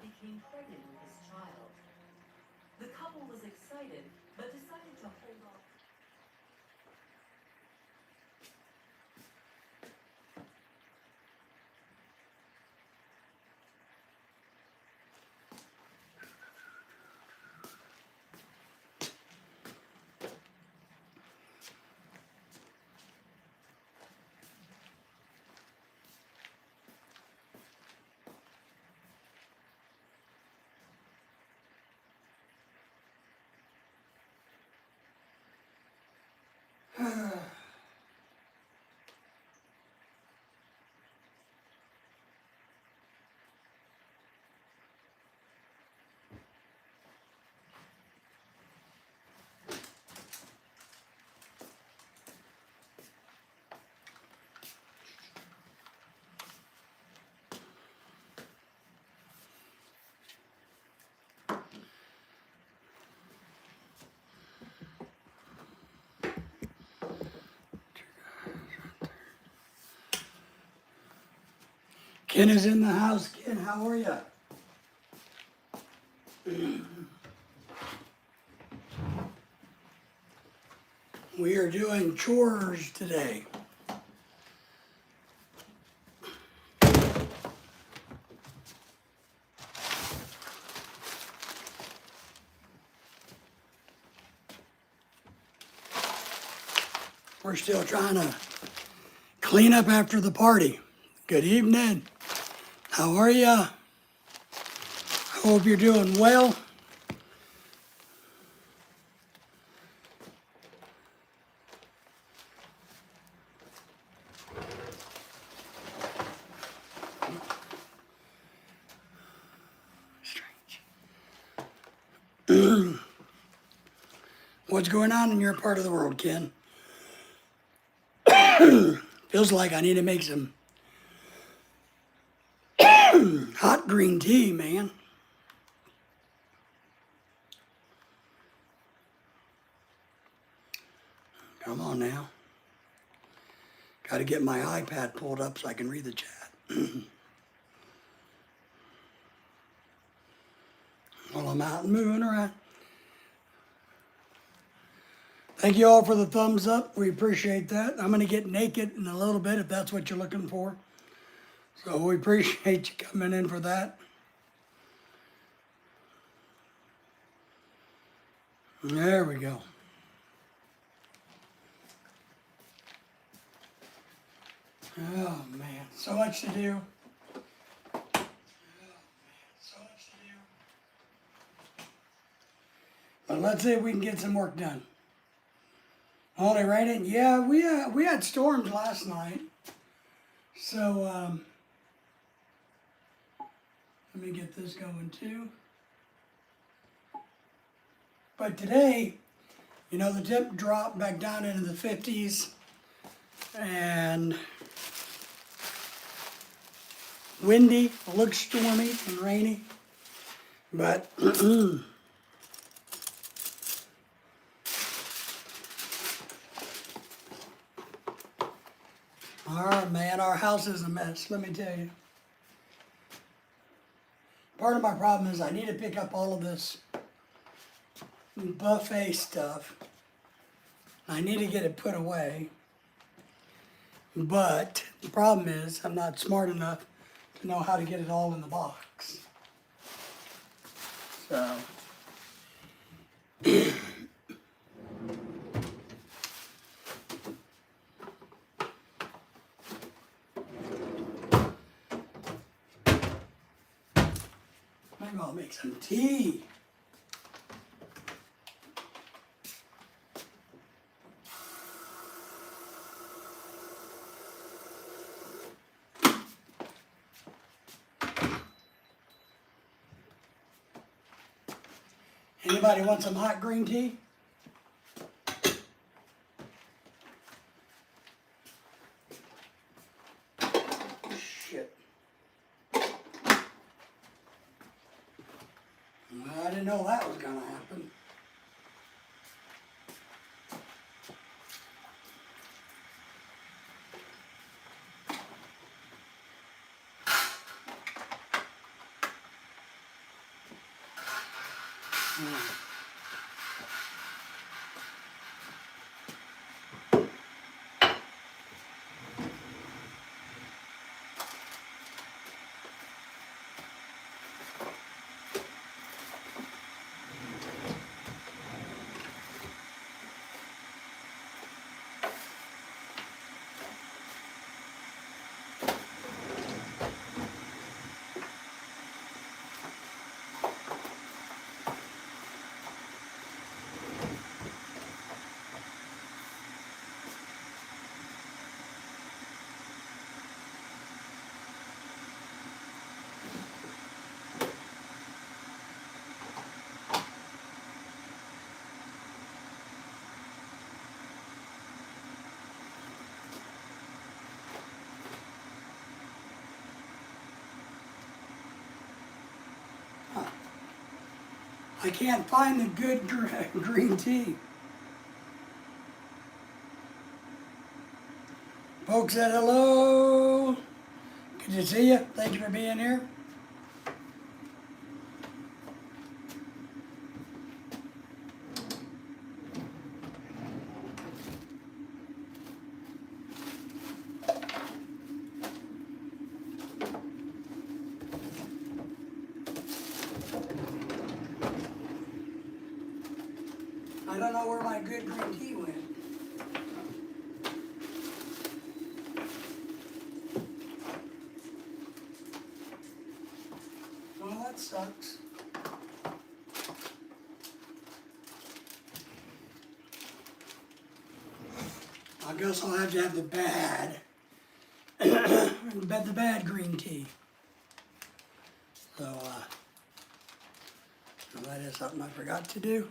became pregnant with his child. The couple was excited, but decided to hold off. Ken is in the house. Ken, how are you? We are doing chores today. We're still trying to clean up after the party. Good evening. How are you? I hope you're doing well. Strange. What's going on in your part of the world, Ken? Feels like I need to make some hot green tea, man. Come on now. Got to get my iPad pulled up so I can read the chat. While I'm out and moving around. Thank you all for the thumbs up. We appreciate that. I'm going to get naked in a little bit if that's what you're looking for. So we appreciate you coming in for that. There we go. Oh man, so much to do. But let's see if we can get some work done. Only raining? Yeah, we had storms last night. So let me get this going too. But today, you know, the temp dropped back down into the 50s and windy, it looks stormy and rainy, but all right, man, our house is a mess, let me tell you. Part of my problem is I need to pick up all of this buffet stuff. I need to get it put away. But the problem is I'm not smart enough to know how to get it all in the box. So maybe I'll make some tea. Anybody want some hot green tea? Shit. Well, I didn't know that was gonna happen. I can't find the good green tea. Folks said hello. Good to see you. Thank you for being here. I don't know where my good green tea went. Well, that sucks. I guess I'll have to have the bad, the bad green tea. So, that is something I forgot to do.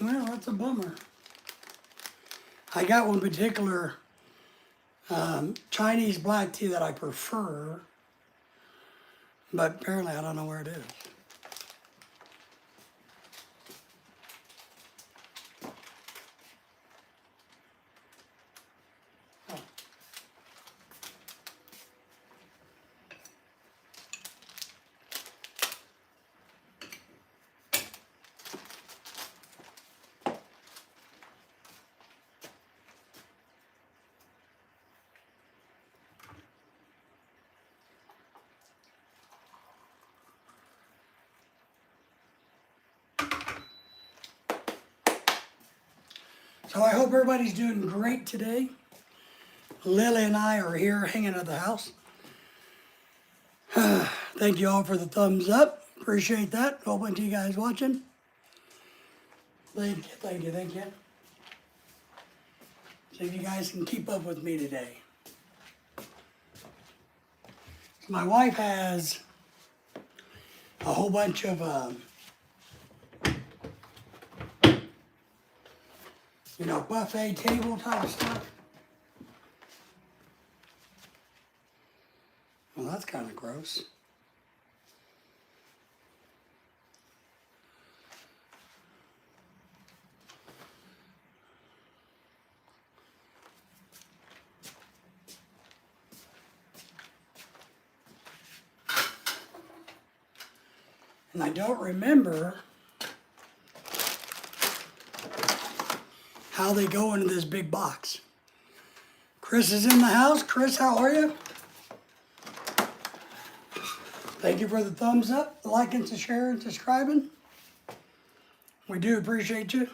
Well, that's a bummer. I got one particular Chinese black tea that I prefer, but apparently I don't know where it is. Oh. So I hope everybody's doing great today. Lily and I are here hanging at the house. Thank you all for the thumbs up. Appreciate that. A whole bunch of you guys watching. Thank you, thank you, thank you. See if you guys can keep up with me today. So my wife has a whole bunch of buffet table type stuff. Well, that's kind of gross. And I don't remember how they go into this big box. Chris is in the house. Chris, how are you? Thank you for the thumbs up, the liking, the sharing, subscribing. We do appreciate you.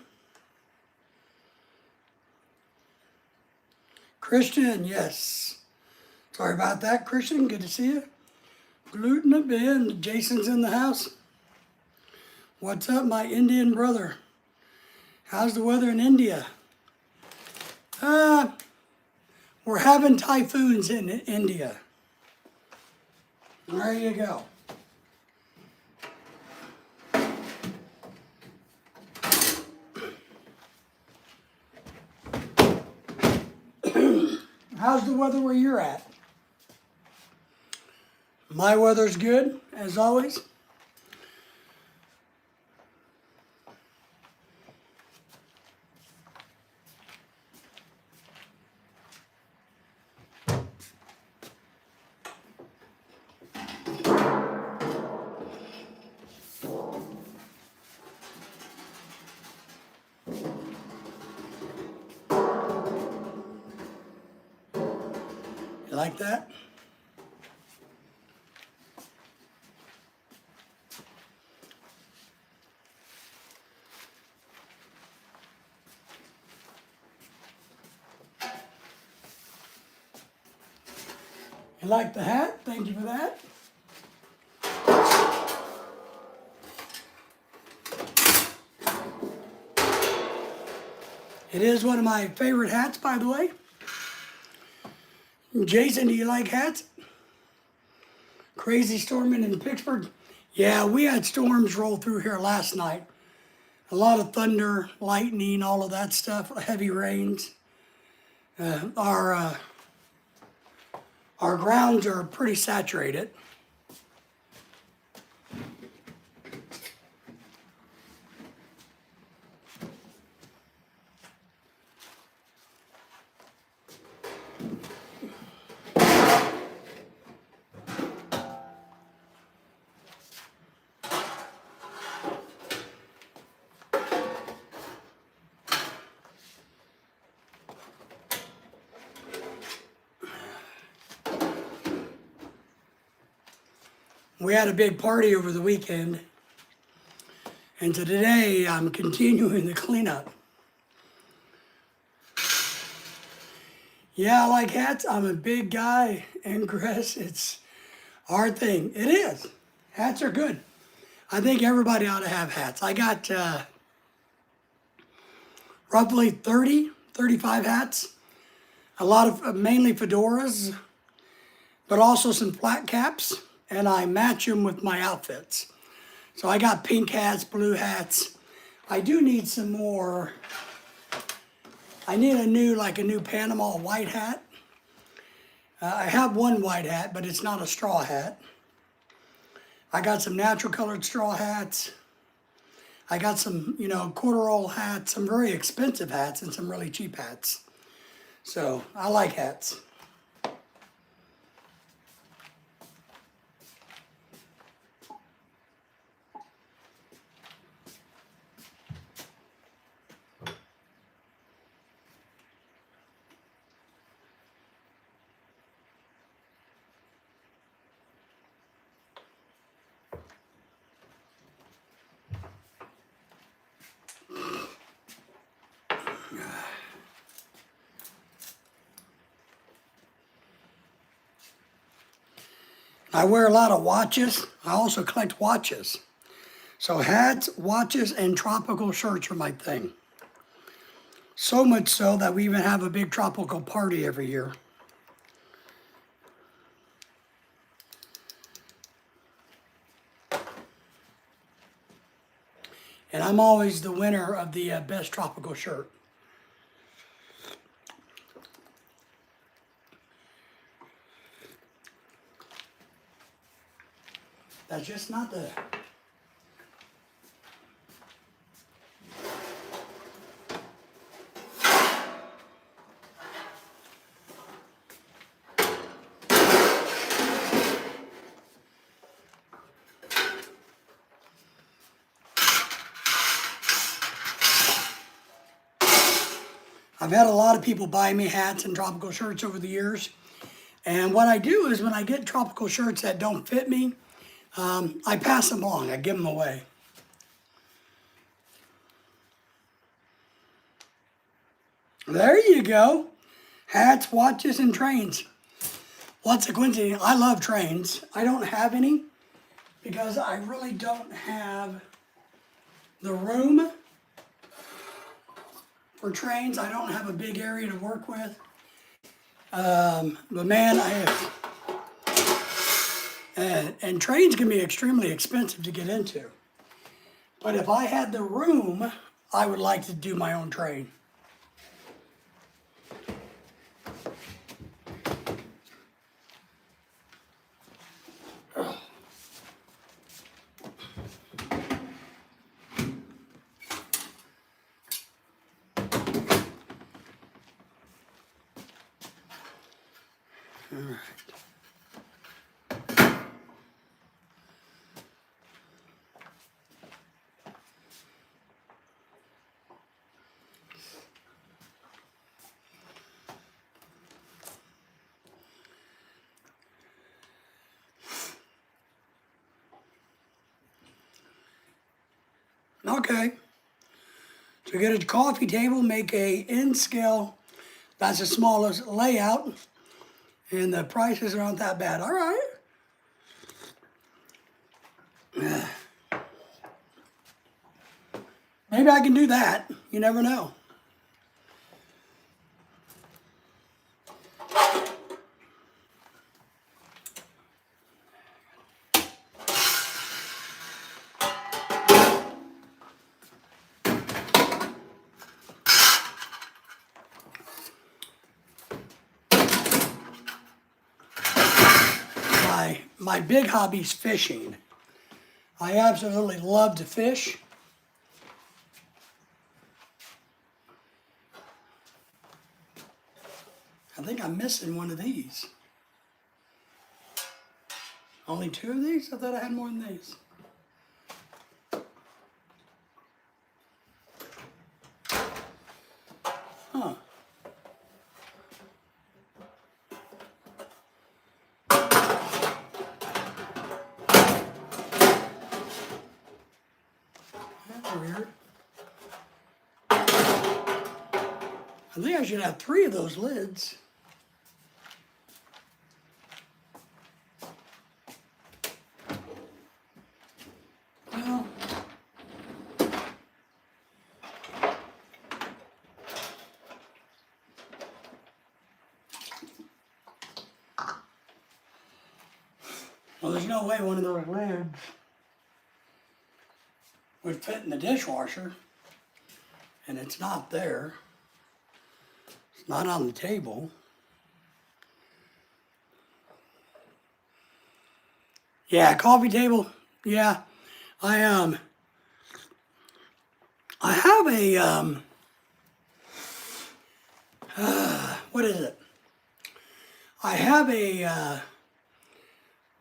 Christian, yes. Sorry about that, Christian. Good to see you. Gluten a bin. Jason's in the house. What's up, my Indian brother? How's the weather in India? We're having typhoons in India. There you go. How's the weather where you're at? My weather's good, as always. You like that? You like the hat? Thank you for that. It is one of my favorite hats, by the way. Jason, do you like hats? Crazy storming in Pittsburgh? Yeah, we had storms roll through here last night. A lot of thunder, lightning, all of that stuff, heavy rains. Our grounds are pretty saturated. We had a big party over the weekend, and today I'm continuing the cleanup. Yeah, I like hats. I'm a big guy, Ingress. It's our thing. It is. Hats are good. I think everybody ought to have hats. I got roughly 35 hats. A lot of mainly fedoras, but also some flat caps. And I match them with my outfits. So I got pink hats, blue hats. I do need some more. I need a new Panama white hat. I have one white hat, but it's not a straw hat. I got some natural colored straw hats. I got some, corduroy hats, some very expensive hats, and some really cheap hats. So I like hats. I wear a lot of watches. I also collect watches. So hats, watches, and tropical shirts are my thing. So much so that we even have a big tropical party every year. And I'm always the winner of the best tropical shirt. That's just not the... I've had a lot of people buy me hats and tropical shirts over the years. And what I do is when I get tropical shirts that don't fit me, I pass them along. I give them away. There you go. Hats, watches, and trains. What's a coincidence? I love trains. I don't have any because I really don't have the room for trains. I don't have a big area to work with. But man, I have... And trains can be extremely expensive to get into. But if I had the room, I would like to do my own train. All right. Okay. So get a coffee table, make a N scale. That's the smallest layout. And the prices aren't that bad. All right. Maybe I can do that. You never know. My big hobby is fishing. I absolutely love to fish. I think I'm missing one of these. Only two of these? I thought I had more than these. Huh. That's weird. I think I should have three of those lids. Well, there's no way one of those lids would fit in the dishwasher, and it's not there. It's not on the table. Yeah, coffee table. Yeah, I have a what is it? I have a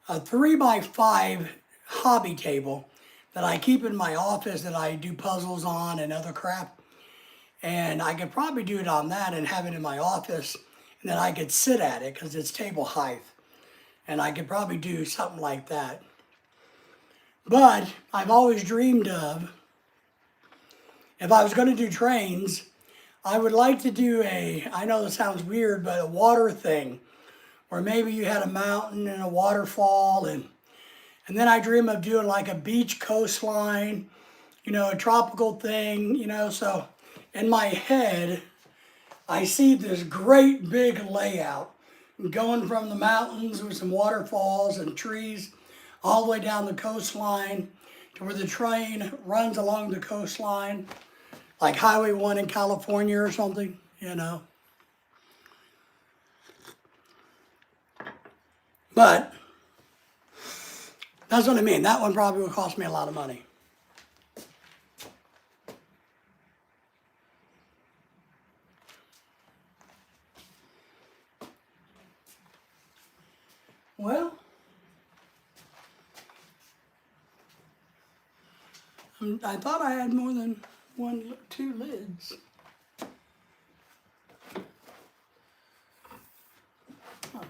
3x5 hobby table that I keep in my office that I do puzzles on and other crap. And I could probably do it on that and have it in my office, and then I could sit at it because it's table height. And I could probably do something like that. But I've always dreamed of, if I was going to do trains, I would like to do I know this sounds weird, but a water thing, where maybe you had a mountain and a waterfall, and then I dream of doing like a beach coastline, a tropical thing, so in my head, I see this great big layout going from the mountains with some waterfalls and trees all the way down the coastline to where the train runs along the coastline, like Highway 1 in California or something, But that's what I mean. That one probably would cost me a lot of money. Well, I thought I had more than two lids. Huh.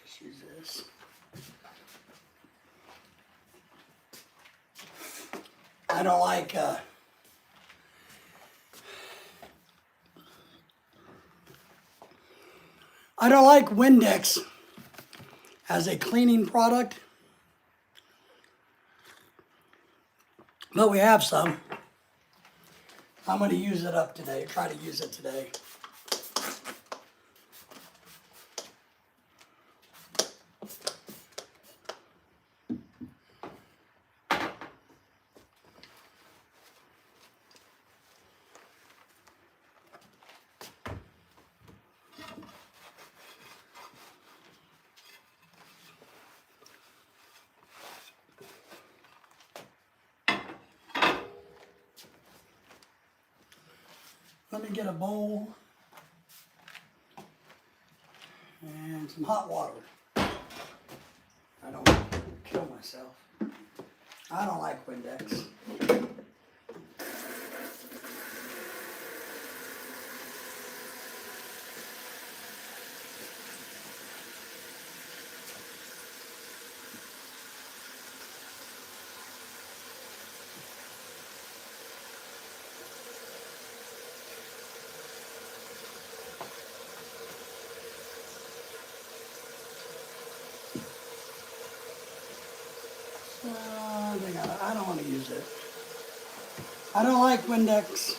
Just use this. I don't like Windex as a cleaning product, but we have some. I'm going to use it up today, try to use it today. Let me get a bowl and some hot water. I don't want to kill myself. I don't like Windex. I don't want to use it. I don't like Windex.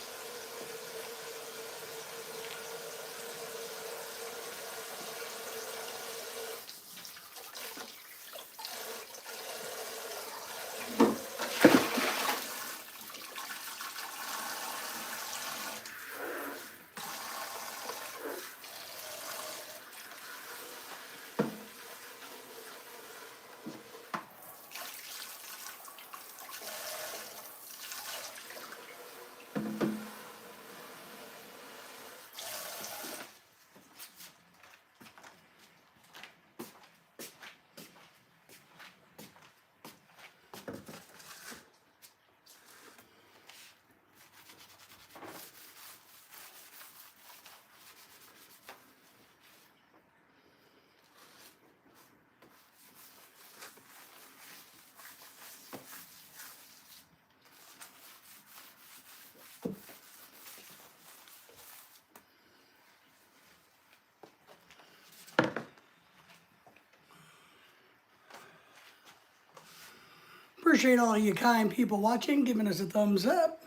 Appreciate all you kind people watching, giving us a thumbs up.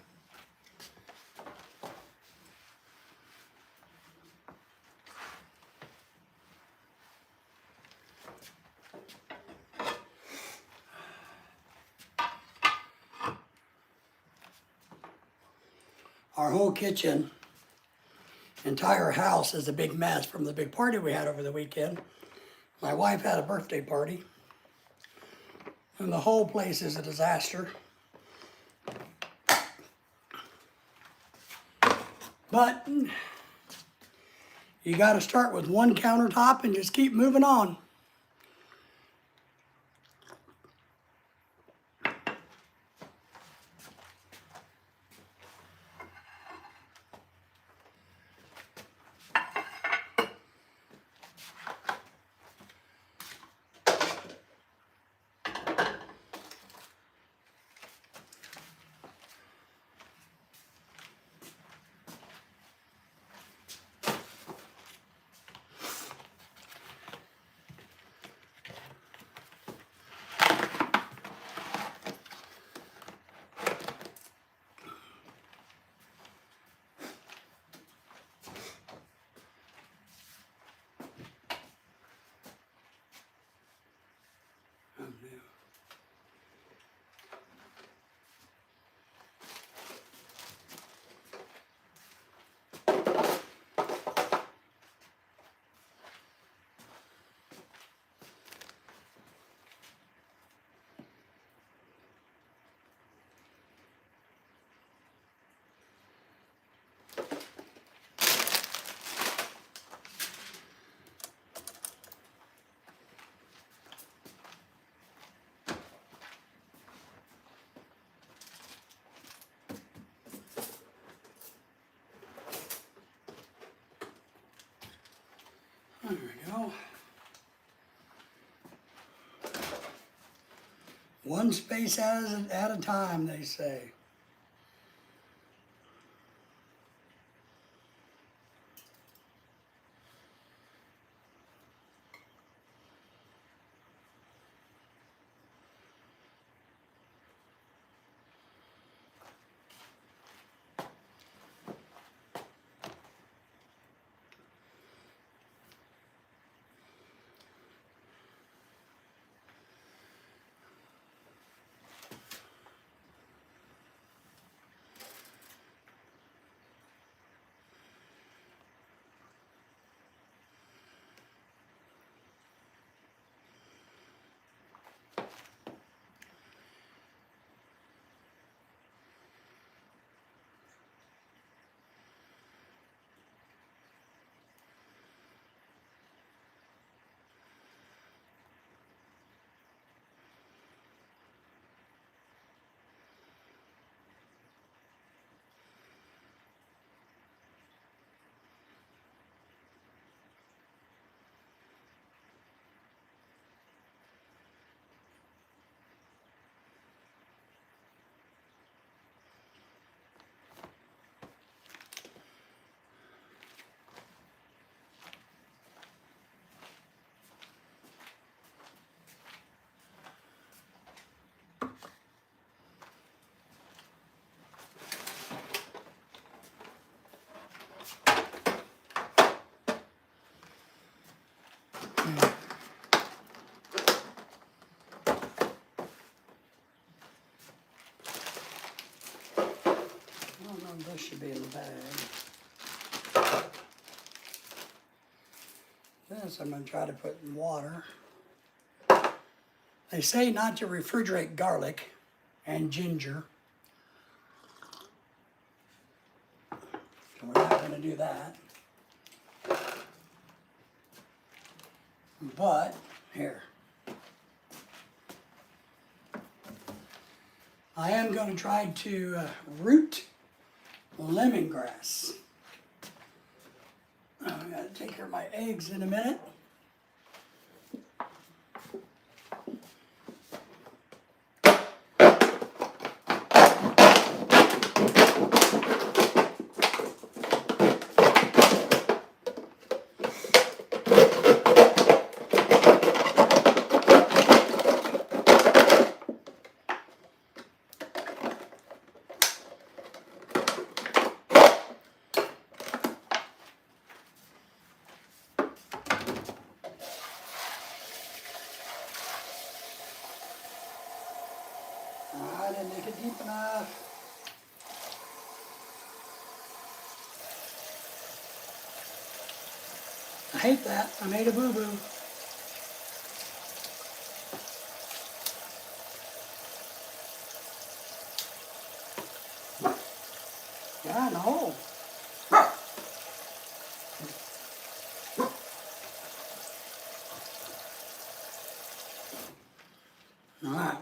Our whole kitchen, entire house is a big mess from the big party we had over the weekend. My wife had a birthday party, and the whole place is a disaster. But you got to start with one countertop and just keep moving on. There we go. One space at a time, they say. This should be in the bag. This I'm going to try to put in water. They say not to refrigerate garlic and ginger. So we're not going to do that. But, here. I am going to try to root lemongrass. I'm going to take care of my eggs in a minute. I didn't make it deep enough. I hate that. I made a boo-boo. Yeah, no. All right.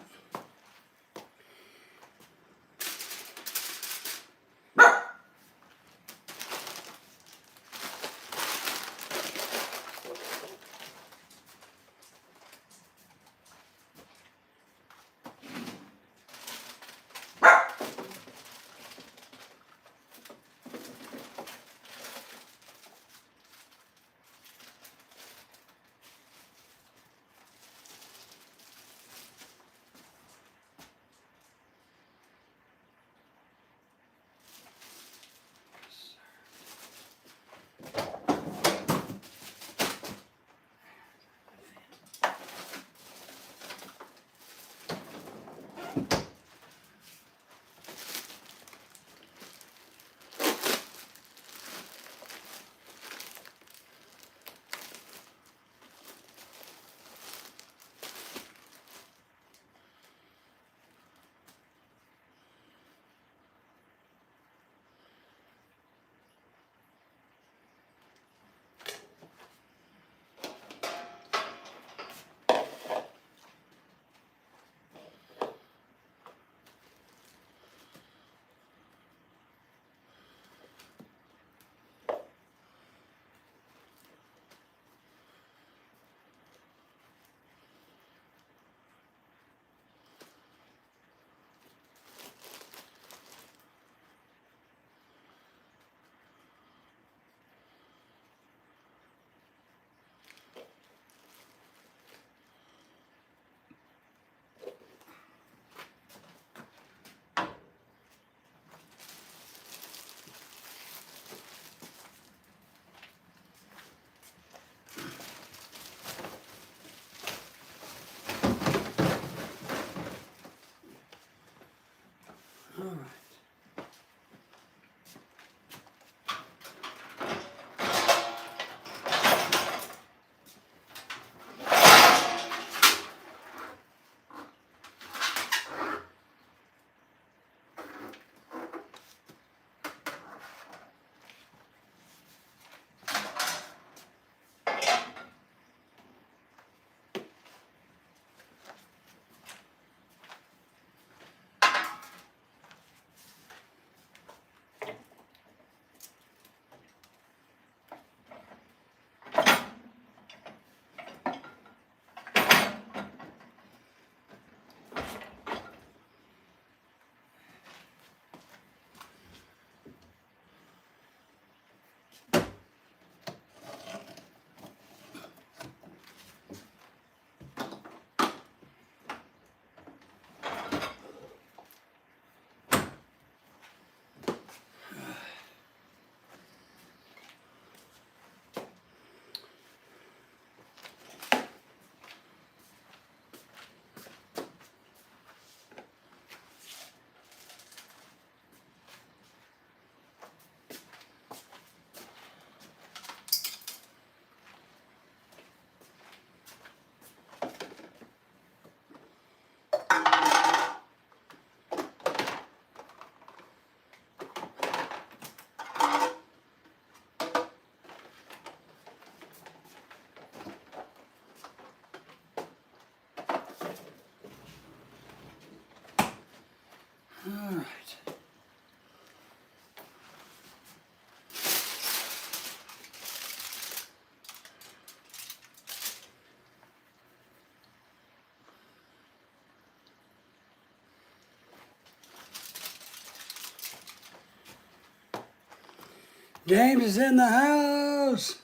James is in the house.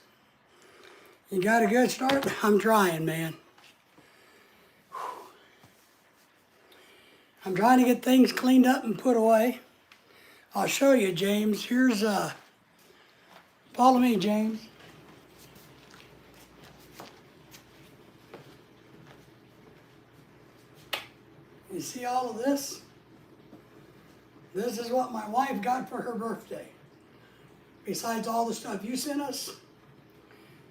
You got a good start? I'm trying, man. I'm trying to get things cleaned up and put away. I'll show you, James. Here's, follow me, James. You see all of this? This is what my wife got for her birthday. Besides all the stuff you sent us,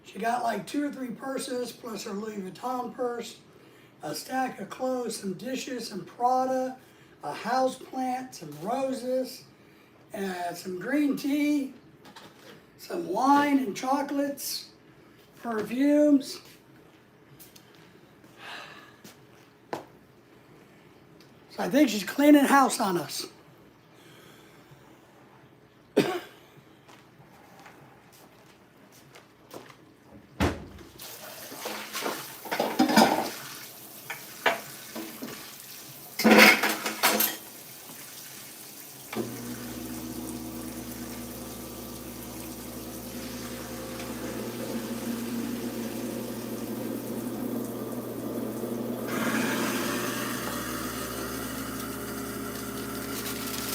she got like 2 or 3 purses, plus her Louis Vuitton purse, a stack of clothes, some dishes, some Prada, a house plant, some roses, some green tea, some wine and chocolates, perfumes. So I think she's cleaning house on us.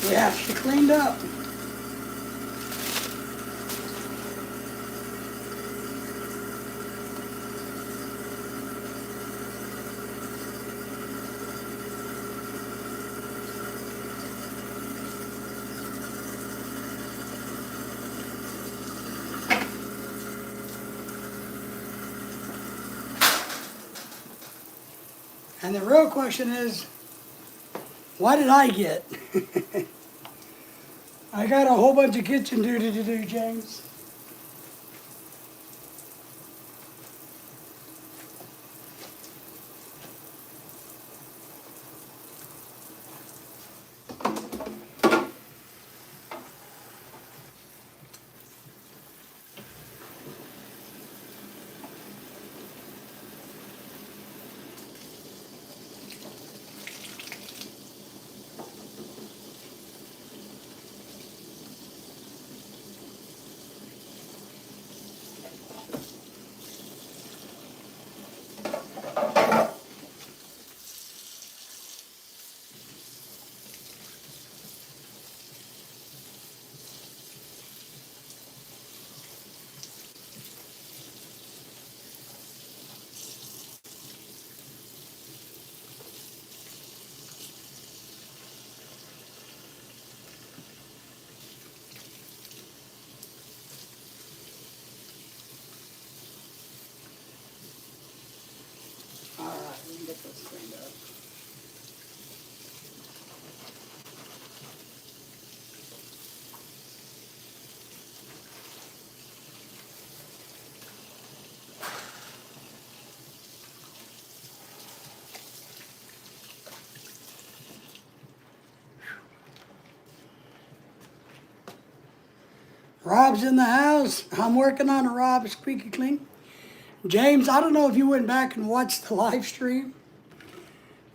Yeah, she cleaned up. And the real question is, what did I get? I got a whole bunch of kitchen duty to do, James. All right, we can get this cleaned up. Rob's in the house. I'm working on a Rob squeaky clean. James, I don't know if you went back and watched the live stream,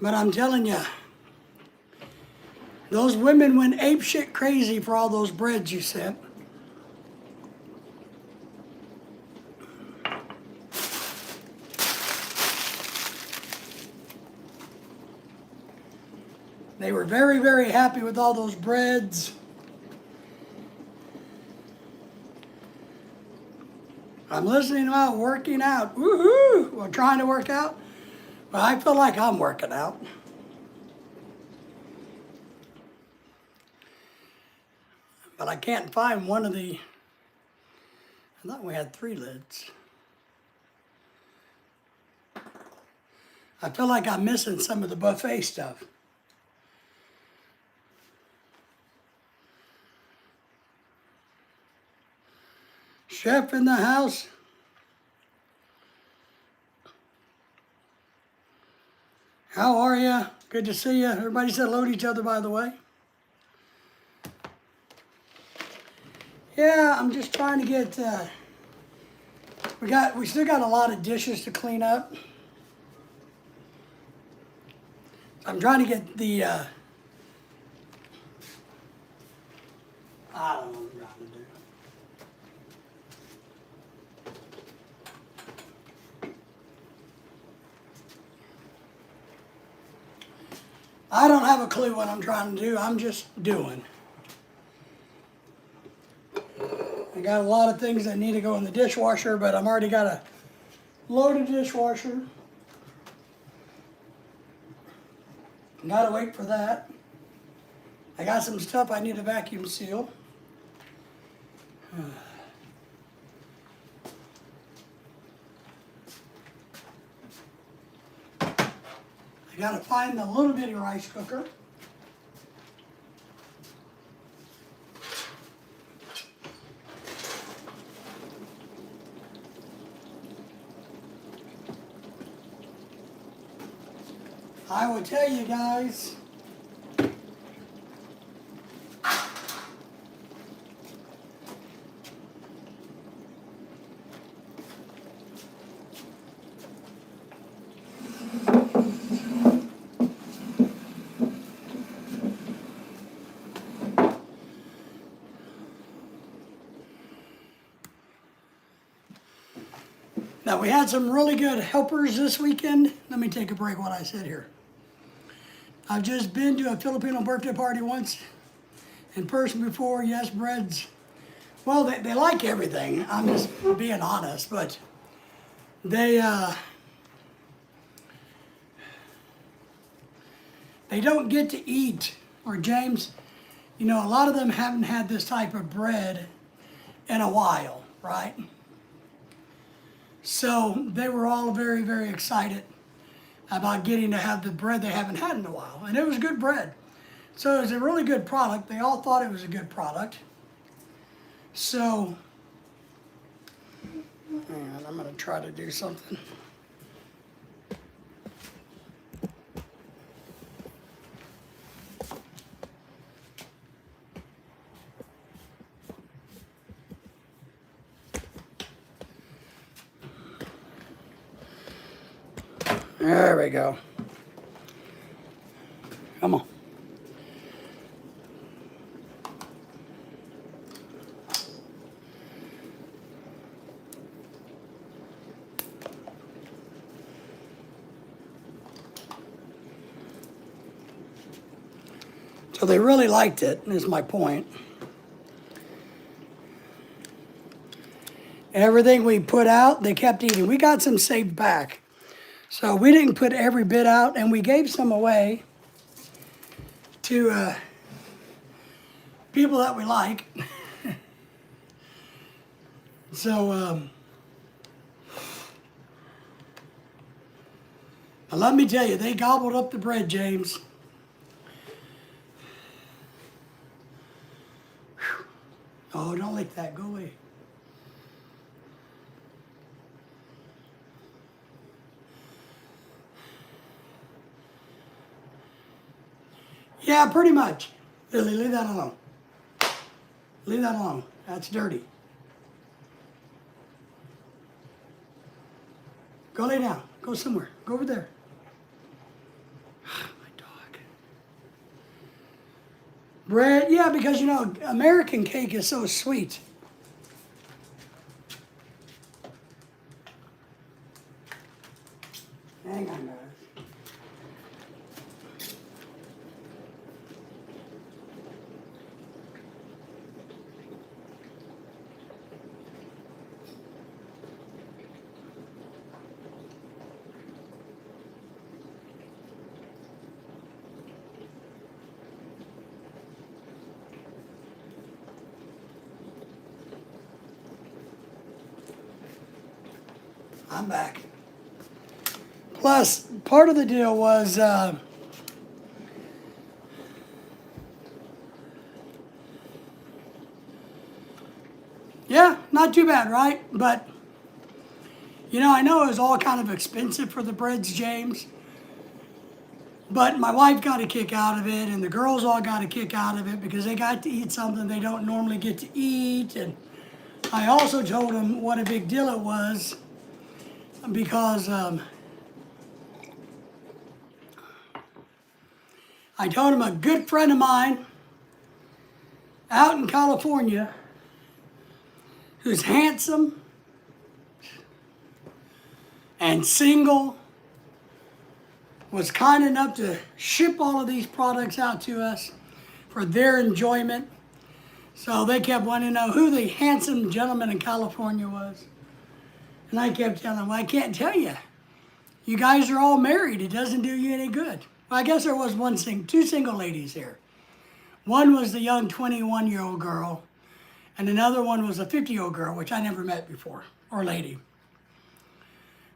but I'm telling you, those women went apeshit crazy for all those breads you sent. They were very, very happy with all those breads. I'm listening about working out. Woohoo! Well, trying to work out. But I feel like I'm working out. But I can't find one of the, I thought we had 3 lids. I feel like I'm missing some of the buffet stuff. Chef in the house. How are you? Good to see you. Everybody said hello to each other, by the way. Yeah, I'm just trying to get, we still got a lot of dishes to clean up. I'm trying to get the, I don't know what I'm trying to do. I don't have a clue what I'm trying to do. I'm just doing. I got a lot of things that need to go in the dishwasher, but I'm already got a loaded dishwasher. Gotta wait for that. I got some stuff I need to vacuum seal. I gotta find the little bitty rice cooker. I will tell you guys, now we had some really good helpers this weekend. Let me take a break while I sit here. I've just been to a Filipino birthday party once in person before. Yes, breads. Well, they like everything. I'm just being honest, but they don't get to eat. Or James, you know, a lot of them haven't had this type of bread in a while, right? So they were all very, very excited about getting to have the bread they haven't had in a while. And it was good bread. So it was a really good product. They all thought it was a good product. So, hang on, I'm gonna try to do something. There we go. Come on. So they really liked it, is my point. Everything we put out, they kept eating. We got some saved back. So we didn't put every bit out, and we gave some away to people that we like. So, but let me tell you, they gobbled up the bread, James. Whew. Oh, don't lick that. Go away. Yeah, pretty much. Lily, leave that alone. Leave that alone. That's dirty. Go lay down. Go somewhere. Go over there. My dog. Bread, yeah, because you know, American cake is so sweet. Hang on, guys. I'm back. Plus, part of the deal was yeah, not too bad, right? But, you know, I know it was all kind of expensive for the breads, James. But my wife got a kick out of it, and the girls all got a kick out of it because they got to eat something they don't normally get to eat. And I also told them what a big deal it was because I told him a good friend of mine out in California who's handsome and single was kind enough to ship all of these products out to us for their enjoyment. So they kept wanting to know who the handsome gentleman in California was. And I kept telling them, well, I can't tell you. You guys are all married. It doesn't do you any good. Well, I guess there was two single ladies here. One was the young 21-year-old girl, and another one was a 50-year-old girl, which I never met before, or lady.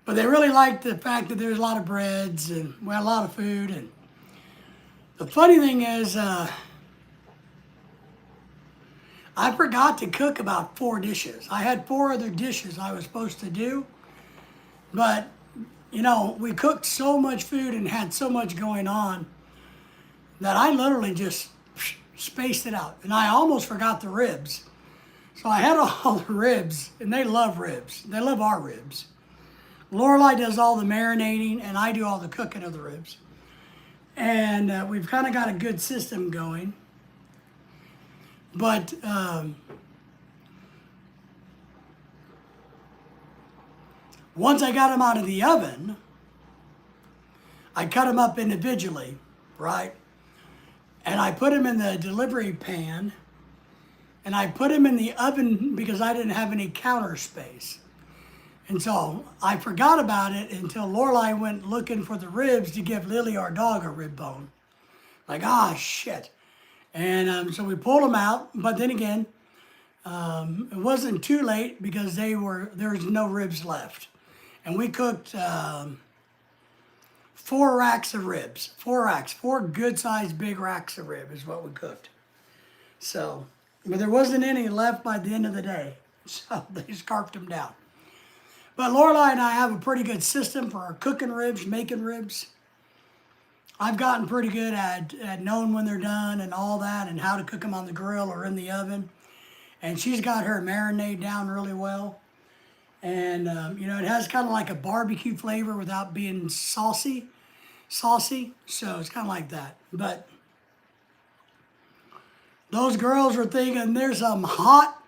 But they really liked the fact that there's a lot of breads and a lot of food. And the funny thing is, I forgot to cook about 4 dishes. I had 4 other dishes I was supposed to do, but we cooked so much food and had so much going on that I literally just spaced it out. And I almost forgot the ribs. So I had all the ribs, and they love ribs. They love our ribs. Lorelai does all the marinating, and I do all the cooking of the ribs. And we've kind of got a good system going. But once I got them out of the oven, I cut them up individually, right? And I put them in the delivery pan, and I put them in the oven because I didn't have any counter space. And so I forgot about it until Lorelai went looking for the ribs to give Lily, our dog, a rib bone. Like, shit. And so we pulled them out, but then again, it wasn't too late because there was no ribs left. And we cooked 4 racks of ribs. 4 racks. 4 good-sized big racks of rib is what we cooked. So, but there wasn't any left by the end of the day. So they scarfed them down. But Lorelai and I have a pretty good system for cooking ribs, making ribs. I've gotten pretty good at knowing when they're done and all that and how to cook them on the grill or in the oven. And she's got her marinade down really well. And, it has kind of like a barbecue flavor without being saucy. So it's kind of like that. But those girls were thinking there's some hot,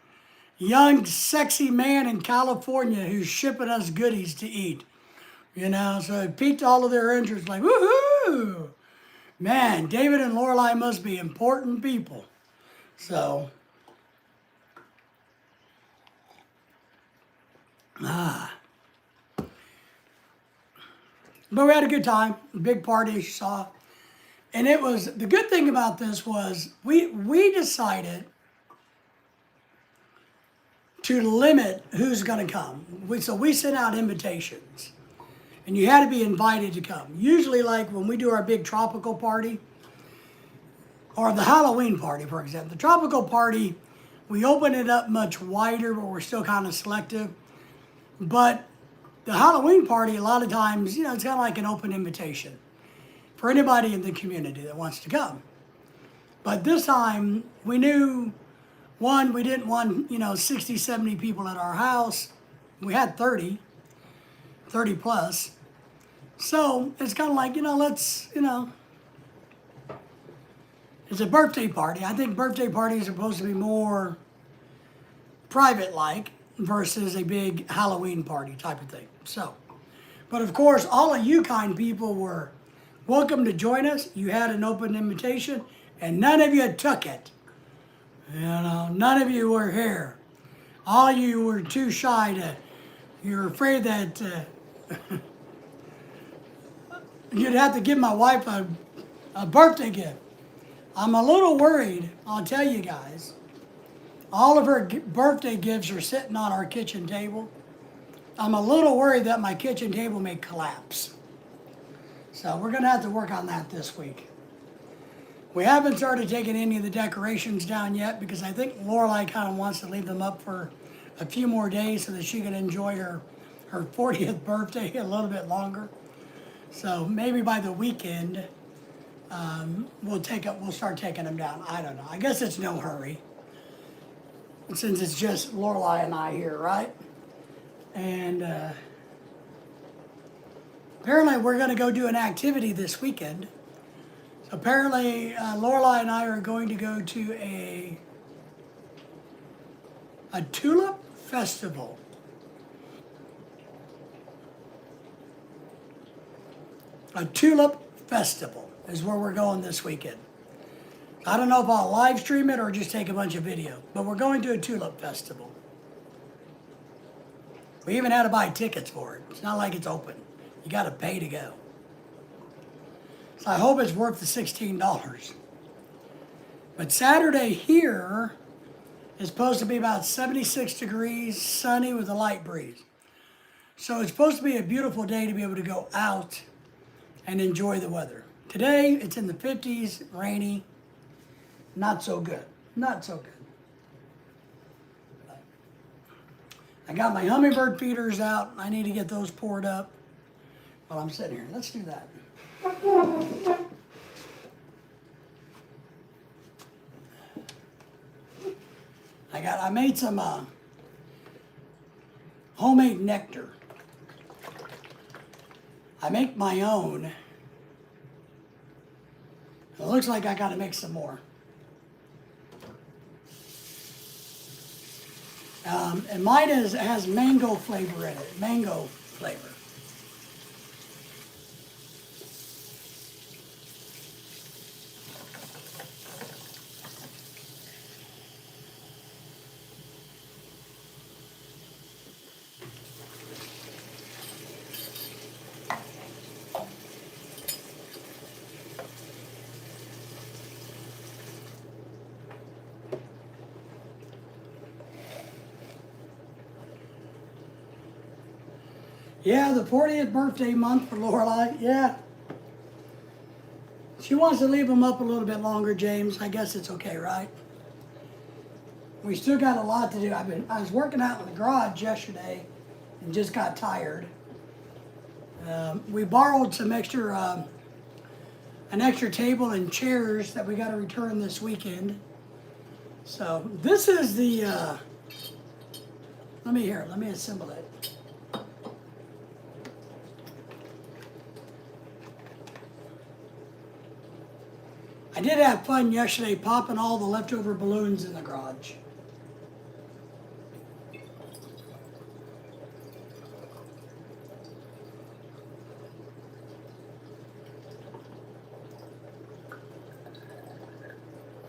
young, sexy man in California who's shipping us goodies to eat. So it piqued all of their interest, like, woohoo! Man, David and Lorelai must be important people. So, but we had a good time, big party, as you saw. And it was, the good thing about this was we decided to limit who's going to come. So we sent out invitations. And you had to be invited to come. Usually, like when we do our big tropical party, or the Halloween party, for example. The tropical party, we open it up much wider, but we're still kind of selective. But the Halloween party, a lot of times, it's kind of like an open invitation for anybody in the community that wants to come. But this time, we knew, one, we didn't want, 60, 70 people at our house. We had 30 plus. So it's kind of like, let's, it's a birthday party. I think birthday parties are supposed to be more private-like versus a big Halloween party type of thing. So, but of course, all of you kind people were welcome to join us. You had an open invitation, and none of you took it. None of you were here. All of you were too shy to, you're afraid that you'd have to give my wife a birthday gift. I'm a little worried, I'll tell you guys. All of her birthday gifts are sitting on our kitchen table. I'm a little worried that my kitchen table may collapse. So we're going to have to work on that this week. We haven't started taking any of the decorations down yet because I think Lorelai kind of wants to leave them up for a few more days so that she can enjoy her 40th birthday a little bit longer. So maybe by the weekend, we'll start taking them down. I don't know. I guess it's no hurry, since it's just Lorelai and I here, right? And apparently we're going to go do an activity this weekend. So apparently Lorelai and I are going to go to a tulip festival. A tulip festival is where we're going this weekend. I don't know if I'll live stream it or just take a bunch of video, but we're going to a tulip festival. We even had to buy tickets for it. It's not like it's open. You got to pay to go. So I hope it's worth the $16. But Saturday here is supposed to be about 76 degrees, sunny with a light breeze. So it's supposed to be a beautiful day to be able to go out and enjoy the weather. Today, it's in the 50s, rainy. Not so good. Not so good. I got my hummingbird feeders out. I need to get those poured up while I'm sitting here. Let's do that. I made some homemade nectar. I make my own. It looks like I got to make some more. And mine has mango flavor in it, mango flavor. Yeah, the 40th birthday month for Lorelai. Yeah. She wants to leave them up a little bit longer, James. I guess it's okay, right? We still got a lot to do. I was working out in the garage yesterday and just got tired. We borrowed some extra, an extra table and chairs that we got to return this weekend. So this is the, let me assemble it. I did have fun yesterday popping all the leftover balloons in the garage.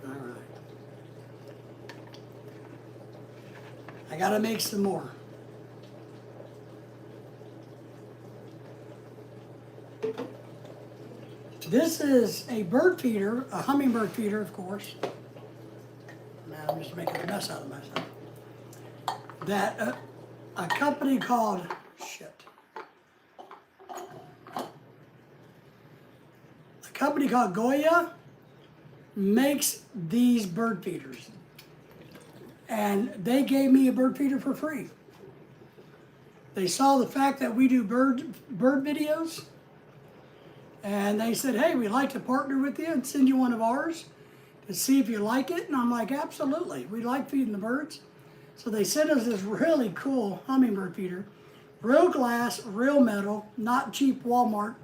All right. I gotta make some more. This is a bird feeder, a hummingbird feeder, of course. Now I'm just making a mess out of myself. That a company called, a company called Goya makes these bird feeders. And they gave me a bird feeder for free. They saw the fact that we do bird videos. And they said, hey, we'd like to partner with you and send you one of ours to see if you like it. And I'm like, absolutely. We like feeding the birds. So they sent us this really cool hummingbird feeder. Real glass, real metal, not cheap Walmart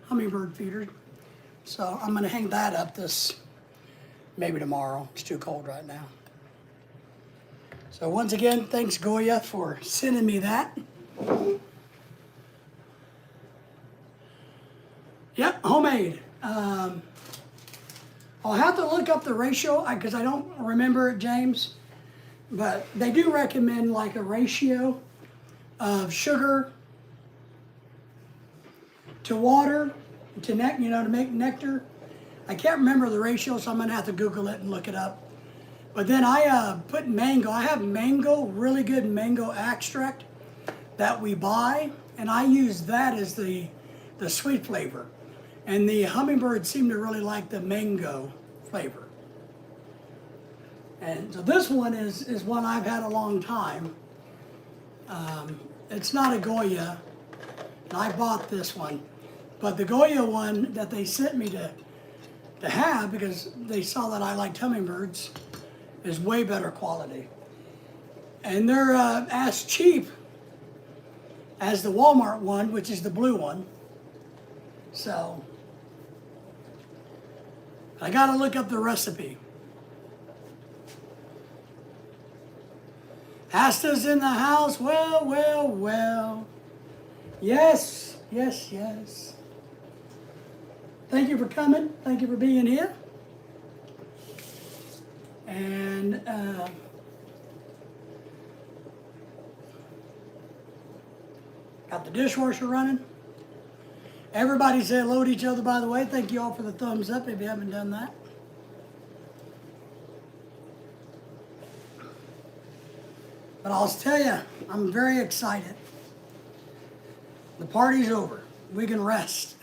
hummingbird feeder. So I'm going to hang that up maybe tomorrow. It's too cold right now. So once again, thanks Goya for sending me that. Yep, homemade. I'll have to look up the ratio because I don't remember it, James. But they do recommend like a ratio of sugar to water to to make nectar. I can't remember the ratio, so I'm gonna have to Google it and look it up. But then I put mango. I have mango, really good mango extract that we buy, and I use that as the sweet flavor. And the hummingbirds seem to really like the mango flavor. And so this one is one I've had a long time. It's not a Goya, and I bought this one. But the Goya one that they sent me to have, because they saw that I liked hummingbirds, is way better quality. And they're as cheap as the Walmart one, which is the blue one. So I gotta look up the recipe. Asta's in the house. Well, well, well. Yes, yes, yes. thank you for coming. Thank you for being here. And got the dishwasher running. Everybody say hello to each other, by the way. Thank you all for the thumbs up if you haven't done that. But I'll tell you, I'm very excited. The party's over. We can rest.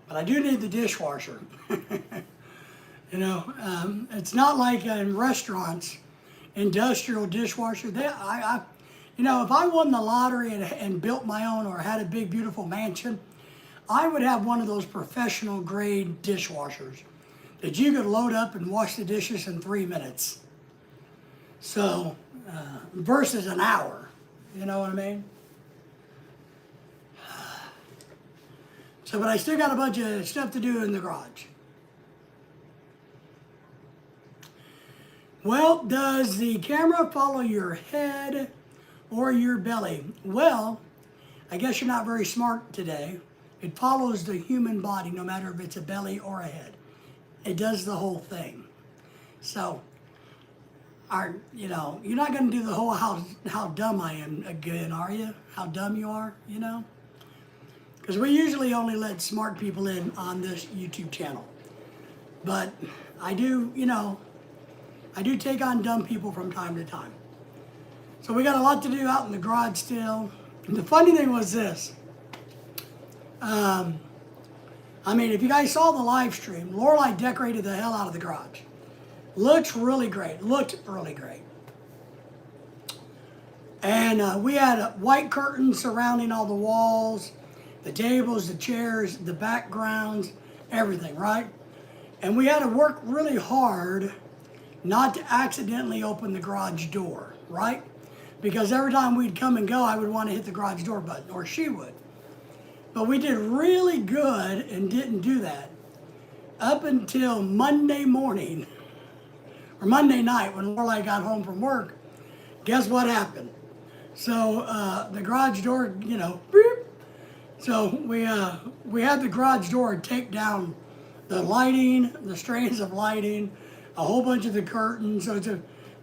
But I do need the dishwasher. You know, it's not like in restaurants, industrial dishwasher. You know, if I won the lottery and built my own or had a big, beautiful mansion, I would have one of those professional grade dishwashers that you could load up and wash the dishes in 3 minutes. So, versus an hour, you know what I mean? So, but I still got a bunch of stuff to do in the garage. Well, does the camera follow your head or your belly? Well, I guess you're not very smart today. It follows the human body, no matter if it's a belly or a head. It does the whole thing. So, you know, you're not going to do the whole how dumb I am again, are you? How dumb you are, you know? Because we usually only let smart people in on this YouTube channel. But I do, you know, I do take on dumb people from time to time. So we got a lot to do out in the garage still. And the funny thing was this. I mean, if you guys saw the live stream, Lorelai decorated the hell out of the garage. Looked really great. And we had white curtains surrounding all the walls, the tables, the chairs, the backgrounds, everything, right? And we had to work really hard not to accidentally open the garage door, right? Because every time we'd come and go, I would want to hit the garage door button, or she would. But we did really good and didn't do that up until Monday morning, or Monday night when Lorelai got home from work. Guess what happened? So the garage door, you know, beep. So we had the garage door take down the lighting, the strands of lighting, a whole bunch of the curtains.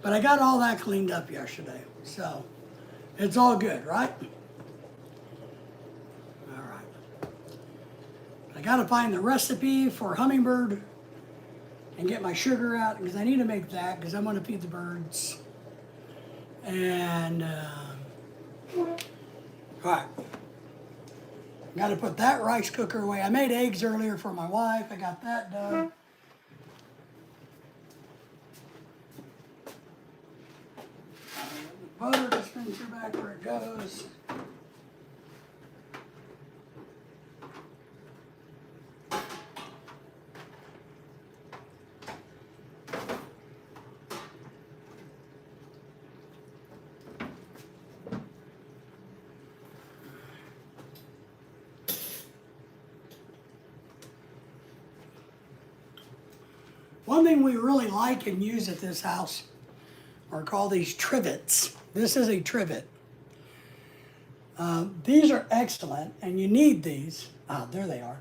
But I got all that cleaned up yesterday. So it's all good, right? All right. I got to find the recipe for hummingbird and get my sugar out because I need to make that because I'm going to feed the birds. And, all right. Got to put that rice cooker away. I made eggs earlier for my wife. I got that done. Butter dispenser back where it goes. One thing we really like and use at this house are called these trivets. This is a trivet. These are excellent, and you need these. Ah, there they are.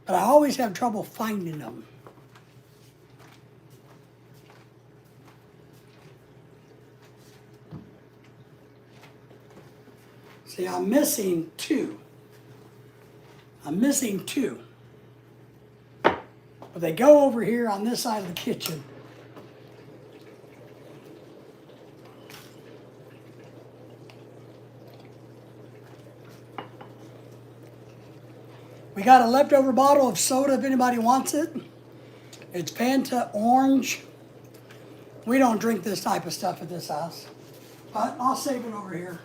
But I always have trouble finding them. See, I'm missing two. But they go over here on this side of the kitchen. We got a leftover bottle of soda if anybody wants it. It's Fanta Orange. We don't drink this type of stuff at this house. But I'll save it over here.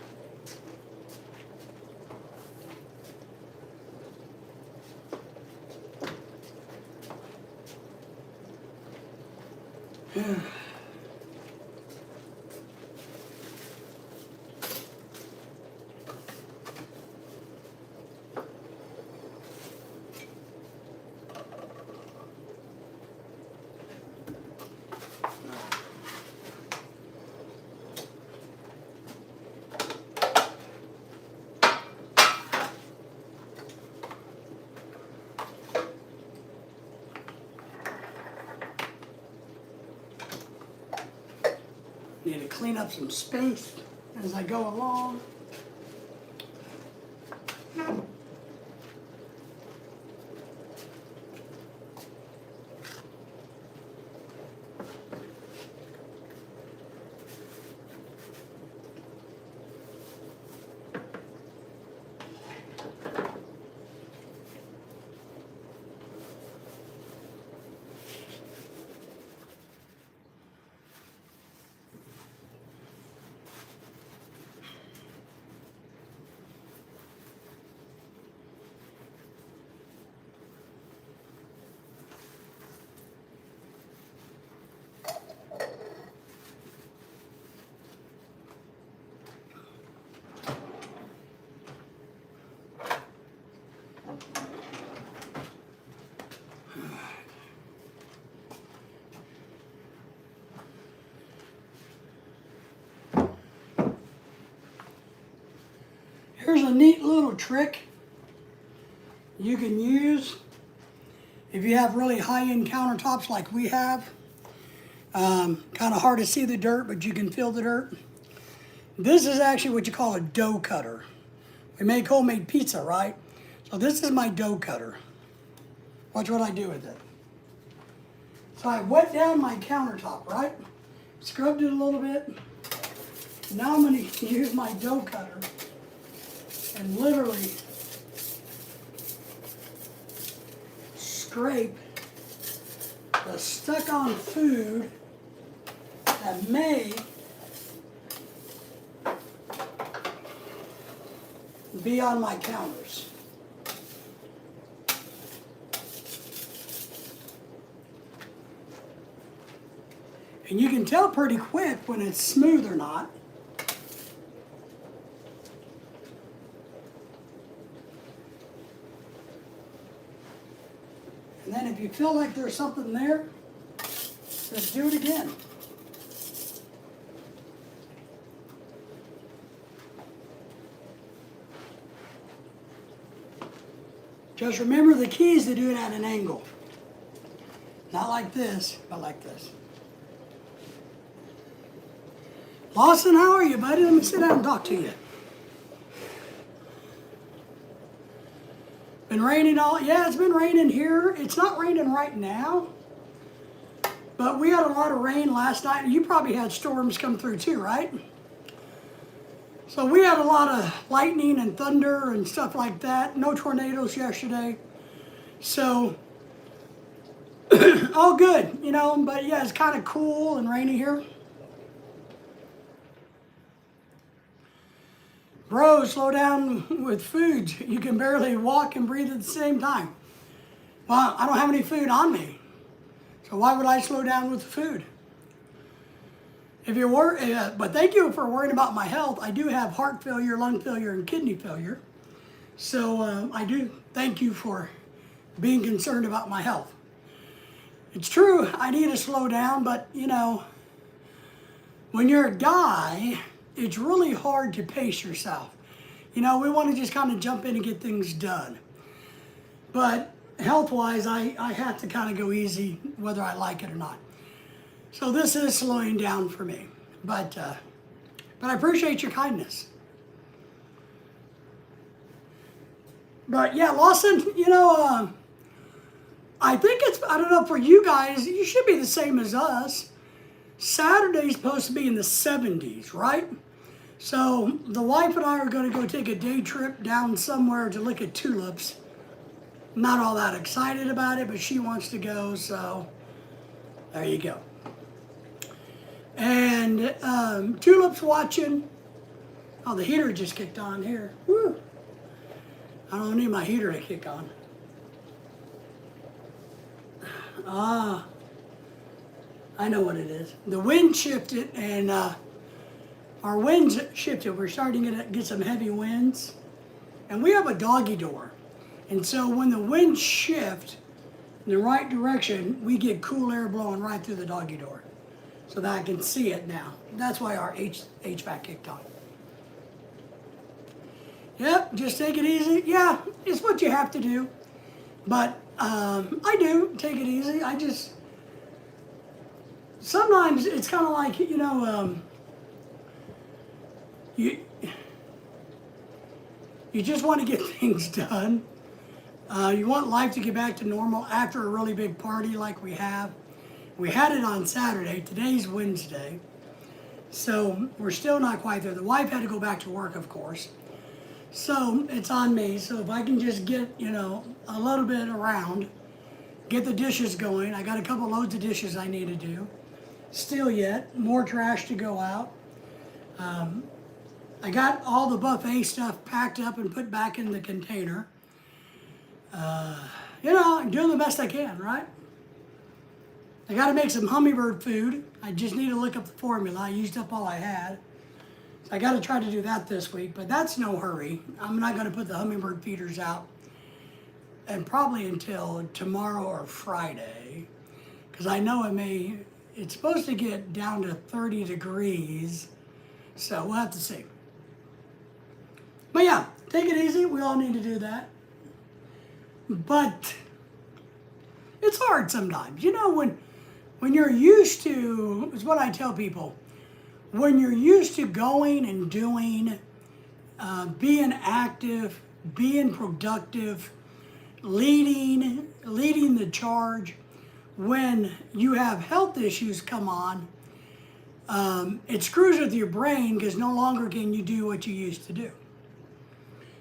Need to clean up some space as I go along. Here's a neat little trick you can use if you have really high-end countertops like we have. Kind of hard to see the dirt, but you can feel the dirt. This is actually what you call a dough cutter. We make homemade pizza, right? So this is my dough cutter. Watch what I do with it. So I wet down my countertop, right? Scrubbed it a little bit. Now I'm going to use my dough cutter and literally scrape the stuck-on food that may be on my counters. And you can tell pretty quick when it's smooth or not. And then if you feel like there's something there, just do it again. Just remember the key is to do it at an angle. Not like this, but like this. Lawson, how are you, buddy? Let me sit down and talk to you. Been raining yeah, it's been raining here. It's not raining right now, but we had a lot of rain last night. You probably had storms come through too, right? So we had a lot of lightning and thunder and stuff like that. No tornadoes yesterday. So, all good, you know, but yeah, it's kind of cool and rainy here. Bro, slow down with food. You can barely walk and breathe at the same time. Well, I don't have any food on me. So why would I slow down with the food? If you're but thank you for worrying about my health. I do have heart failure, lung failure, and kidney failure. So I do thank you for being concerned about my health. It's true, I need to slow down, but you know, when you're a guy, it's really hard to pace yourself. You know, we want to just kind of jump in and get things done. But health-wise, I have to kind of go easy whether I like it or not. So this is slowing down for me. But I appreciate your kindness. But yeah, Lawson, you know, I think I don't know, for you guys, you should be the same as us. Saturday's supposed to be in the 70s, right? So the wife and I are going to go take a day trip down somewhere to look at tulips. Not all that excited about it, but she wants to go, so there you go. And tulips watching. Oh, the heater just kicked on here. Woo! I don't need my heater to kick on. Ah, I know what it is. The wind shifted, and our winds shifted. We're starting to get some heavy winds. And we have a doggy door. And so when the winds shift in the right direction, we get cool air blowing right through the doggy door. So that I can see it now. That's why our HVAC kicked on. Yep, just take it easy. Yeah, it's what you have to do. But I do take it easy. Sometimes it's kind of like, you know, you just want to get things done. You want life to get back to normal after a really big party like we have. We had it on Saturday. Today's Wednesday. So we're still not quite there. The wife had to go back to work, of course. So it's on me. So if I can just get, a little bit around, get the dishes going. I got a couple loads of dishes I need to do. Still yet. More trash to go out. I got all the buffet stuff packed up and put back in the container. I'm doing the best I can, right? I got to make some hummingbird food. I just need to look up the formula. I used up all I had. So I got to try to do that this week, but that's no hurry. I'm not going to put the hummingbird feeders out and probably until tomorrow or Friday, because I know it's supposed to get down to 30 degrees, so we'll have to see. But yeah, take it easy. We all need to do that. But it's hard sometimes. When you're used to, it's what I tell people, when you're used to going and doing, being active, being productive, leading the charge, when you have health issues come on, it screws with your brain because no longer can you do what you used to do.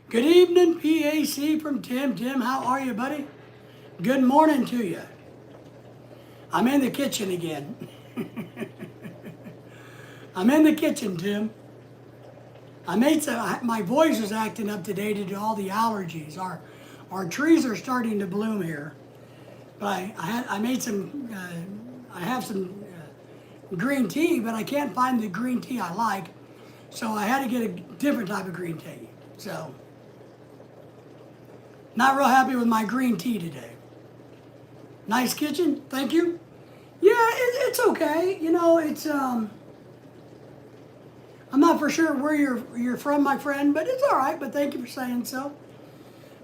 Good evening, PAC from Tim. Tim, how are you, buddy? Good morning to you. I'm in the kitchen again. I'm in the kitchen, Tim. My voice is acting up today due to all the allergies. Our trees are starting to bloom here. But I have some green tea, but I can't find the green tea I like. So I had to get a different type of green tea. So, not real happy with my green tea today. Nice kitchen, thank you. Yeah, it's okay. It's I'm not for sure where you're from, my friend, but it's all right. But thank you for saying so.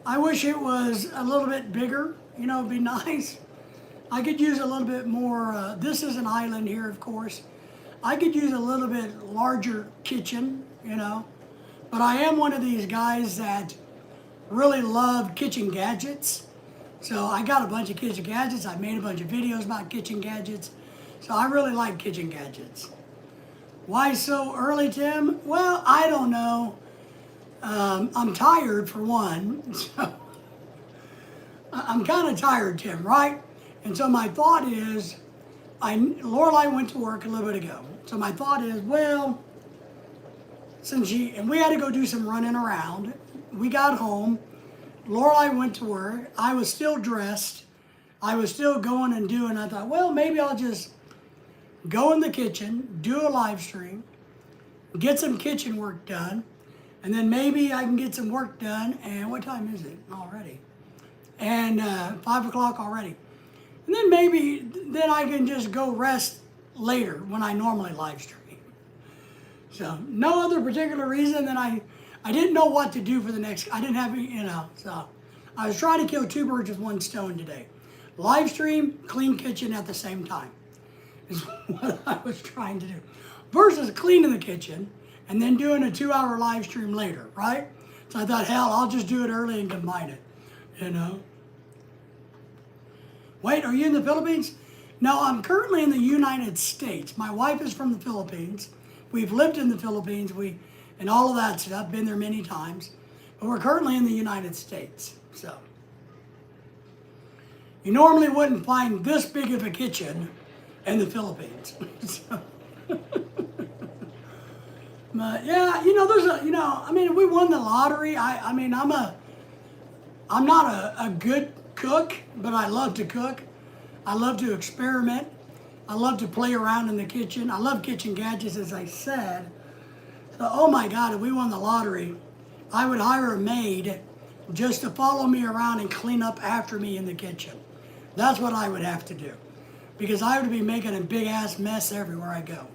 I wish it was a little bit bigger. It'd be nice. I could use a little bit more. This is an island here, of course. I could use a little bit larger kitchen, But I am one of these guys that really love kitchen gadgets. So I got a bunch of kitchen gadgets. I made a bunch of videos about kitchen gadgets. So I really like kitchen gadgets. Why so early, Tim? Well, I don't know. I'm tired for one. So I'm kind of tired, Tim, right? And so my thought is, Lorelai went to work a little bit ago. So my thought is, well, and we had to go do some running around. We got home. Lorelai went to work. I was still dressed. I was still going and doing. I thought, well, maybe I'll just go in the kitchen, do a live stream, get some kitchen work done, and then maybe I can get some work done. And what time is it already? And 5 o'clock already. And then then I can just go rest later when I normally live stream. So no other particular reason than I didn't know what to do for the next, I didn't have, so I was trying to kill two birds with one stone today. Live stream, clean kitchen at the same time is what I was trying to do. Versus cleaning the kitchen and then doing a 2-hour live stream later, right? So I thought, hell, I'll just do it early and combine it, Wait, are you in the Philippines? No, I'm currently in the United States. My wife is from the Philippines. We've lived in the Philippines. And all of that stuff, been there many times. But we're currently in the United States, so. You normally wouldn't find this big of a kitchen in the Philippines. So. But yeah, if we won the lottery, I'm not a good cook, but I love to cook. I love to experiment. I love to play around in the kitchen. I love kitchen gadgets, as I said. So, oh my God, if we won the lottery, I would hire a maid just to follow me around and clean up after me in the kitchen. That's what I would have to do. Because I would be making a big ass mess everywhere I go.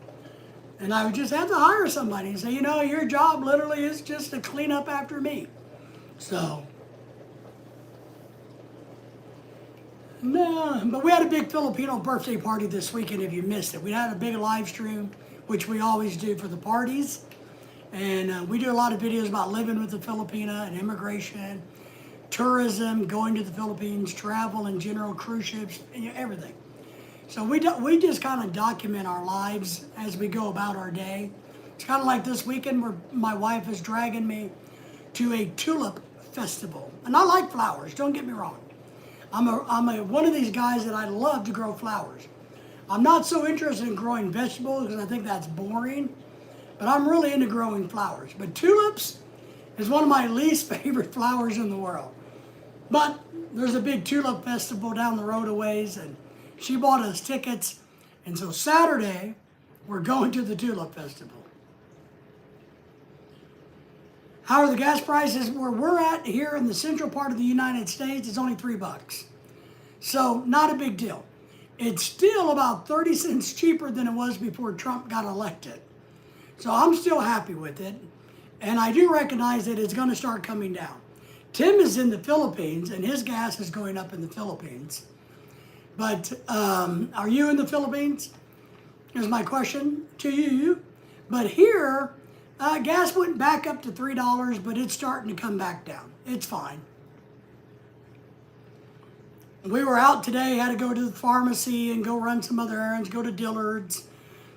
And I would just have to hire somebody and say, your job literally is just to clean up after me. So, no, but we had a big Filipino birthday party this weekend if you missed it. We had a big live stream, which we always do for the parties. And we do a lot of videos about living with a Filipina and immigration, tourism, going to the Philippines, travel in general, cruise ships, and everything. So we just kind of document our lives as we go about our day. It's kind of like this weekend where my wife is dragging me to a tulip festival. And I like flowers, don't get me wrong. I'm one of these guys that I love to grow flowers. I'm not so interested in growing vegetables because I think that's boring, but I'm really into growing flowers. But tulips is one of my least favorite flowers in the world. But there's a big tulip festival down the road a ways, and she bought us tickets. And so Saturday, we're going to the tulip festival. How are the gas prices? Where we're at here in the central part of the United States, it's only $3. So not a big deal. It's still about 30 cents cheaper than it was before Trump got elected. So I'm still happy with it. And I do recognize that it's going to start coming down. Tim is in the Philippines, and his gas is going up in the Philippines. But are you in the Philippines? Is my question to you. But here, gas went back up to $3, but it's starting to come back down. It's fine. We were out today, had to go to the pharmacy and go run some other errands, go to Dillard's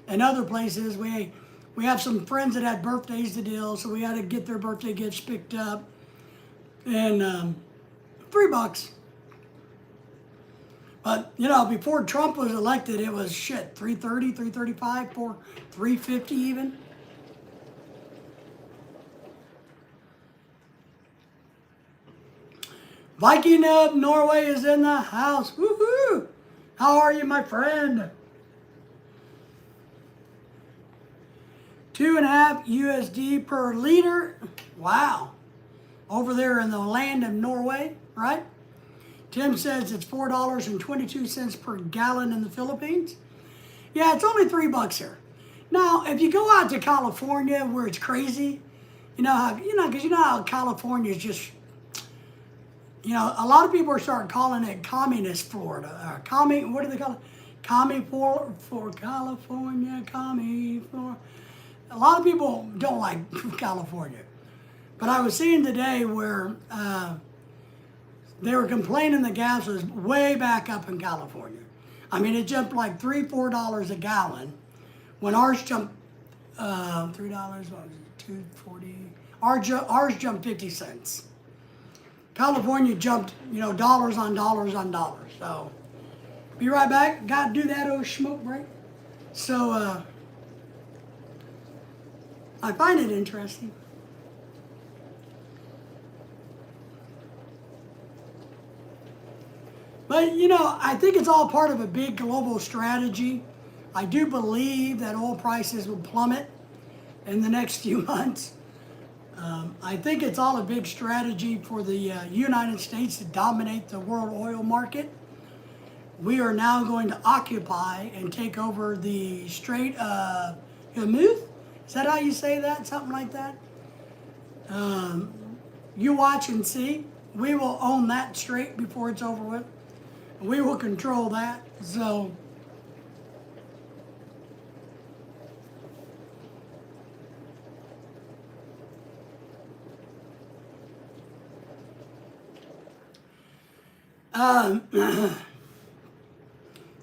and other places. We have some friends that had birthdays to deal, so we had to get their birthday gifts picked up. And $3. But, you know, before Trump was elected, it was shit, $3.30, $3.35, $3.50 even. Viking of Norway is in the house. Woohoo! How are you, my friend? 2.5 USD per liter. Wow. Over there in the land of Norway, right? Tim says it's $4.22 per gallon in the Philippines. Yeah, it's only $3 here. Now, if you go out to California where it's crazy, because you know how California is just, a lot of people are starting calling it communist Florida. What do they call it? Commie for California, commie for. A lot of people don't like California. But I was seeing today where they were complaining the gas was way back up in California. I mean, it jumped like $3-4 a gallon. When ours jumped $3, $2.40. Ours jumped 50 cents. California jumped, dollars on dollars on dollars. So, be right back. Got to do that old smoke break. So, I find it interesting. But, I think it's all part of a big global strategy. I do believe that oil prices will plummet in the next few months. I think it's all a big strategy for the United States to dominate the world oil market. We are now going to occupy and take over the Strait of Hormuz. Is that how you say that? Something like that? You watch and see. We will own that strait before it's over with. We will control that. So,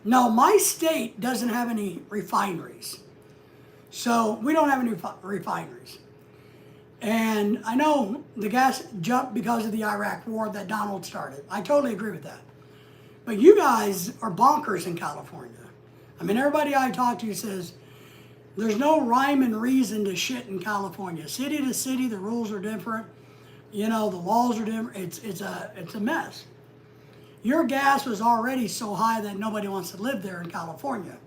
no, my state doesn't have any refineries. So we don't have any refineries. And I know the gas jumped because of the Iraq war that Donald started. I totally agree with that. But you guys are bonkers in California. I mean, everybody I talk to says there's no rhyme and reason to shit in California. City to city, the rules are different. The laws are different. It's a mess. Your gas was already so high that nobody wants to live there in California.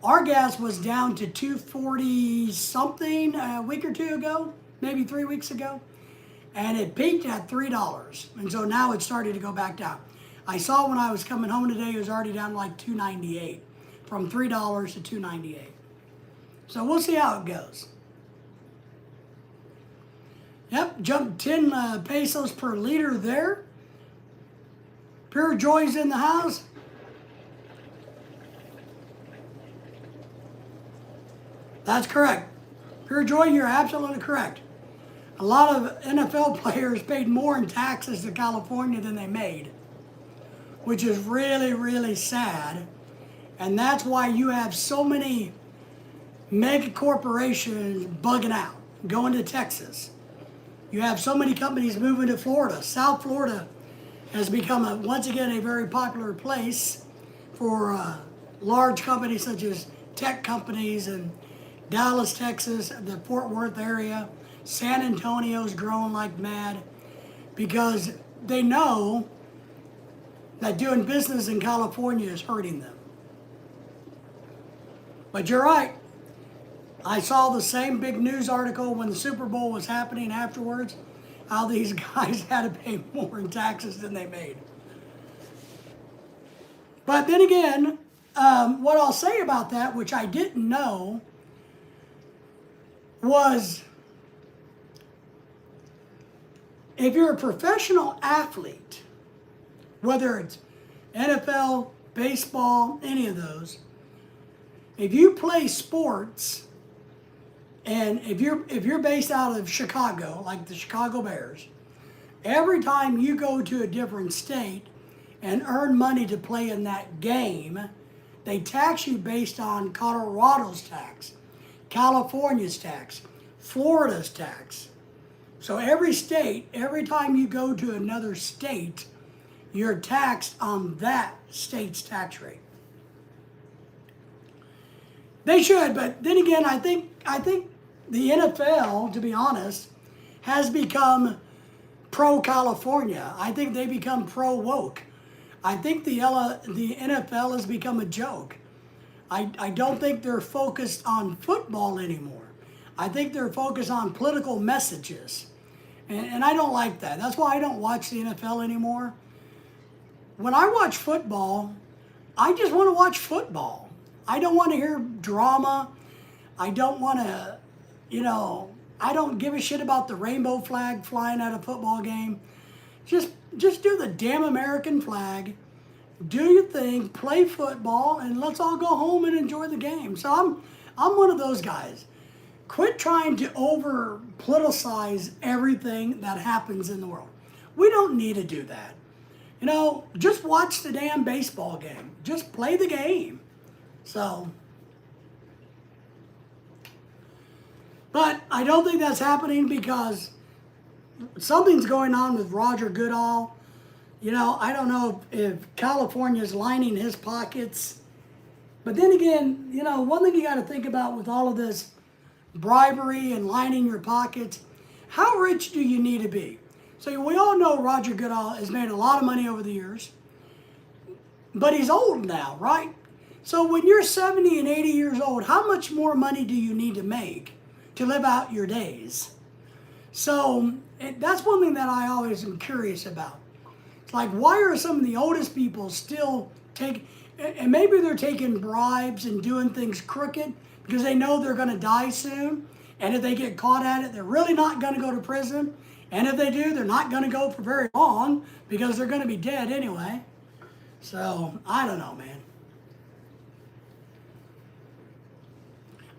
Our gas was down to $2.40 something a week or two ago, maybe 3 weeks ago. And it peaked at $3. And so now it's starting to go back down. I saw when I was coming home today, it was already down to like $2.98, from $3 to $2.98. So we'll see how it goes. Yep, jumped 10 pesos per liter there. Pure Joy's in the house. That's correct. Joy, you're absolutely correct. A lot of NFL players paid more in taxes to California than they made, which is really, really sad. And that's why you have so many mega corporations bugging out, going to Texas. You have so many companies moving to Florida. South Florida has become, once again, a very popular place for large companies such as tech companies in Dallas, Texas, the Fort Worth area. San Antonio's growing like mad because they know that doing business in California is hurting them. But you're right. I saw the same big news article when the Super Bowl was happening afterwards, how these guys had to pay more in taxes than they made. But then again, what I'll say about that, which I didn't know, was if you're a professional athlete, whether it's NFL, baseball, any of those, if you play sports, and if you're based out of Chicago, like the Chicago Bears, every time you go to a different state and earn money to play in that game, they tax you based on Colorado's tax, California's tax, Florida's tax. So every state, every time you go to another state, you're taxed on that state's tax rate. They should, but then again, I think the NFL, to be honest, has become pro-California. I think they become pro-woke. I think the NFL has become a joke. I don't think they're focused on football anymore. I think they're focused on political messages. And I don't like that. That's why I don't watch the NFL anymore. When I watch football, I just want to watch football. I don't want to hear drama. I don't want to, I don't give a shit about the rainbow flag flying at a football game. Just do the damn American flag. Do your thing, play football, and let's all go home and enjoy the game. So I'm one of those guys. Quit trying to over politicize everything that happens in the world. We don't need to do that. Just watch the damn baseball game. Just play the game. So, but I don't think that's happening because something's going on with Roger Goodall. I don't know if California's lining his pockets. But then again, one thing you got to think about with all of this bribery and lining your pockets, how rich do you need to be? So we all know Roger Goodall has made a lot of money over the years, but he's old now, right? So when you're 70 and 80 years old, how much more money do you need to make to live out your days? So that's one thing that I always am curious about. It's like, why are some of the oldest people still and maybe they're taking bribes and doing things crooked because they know they're going to die soon. And if they get caught at it, they're really not going to go to prison. And if they do, they're not going to go for very long because they're going to be dead anyway. So, I don't know, man.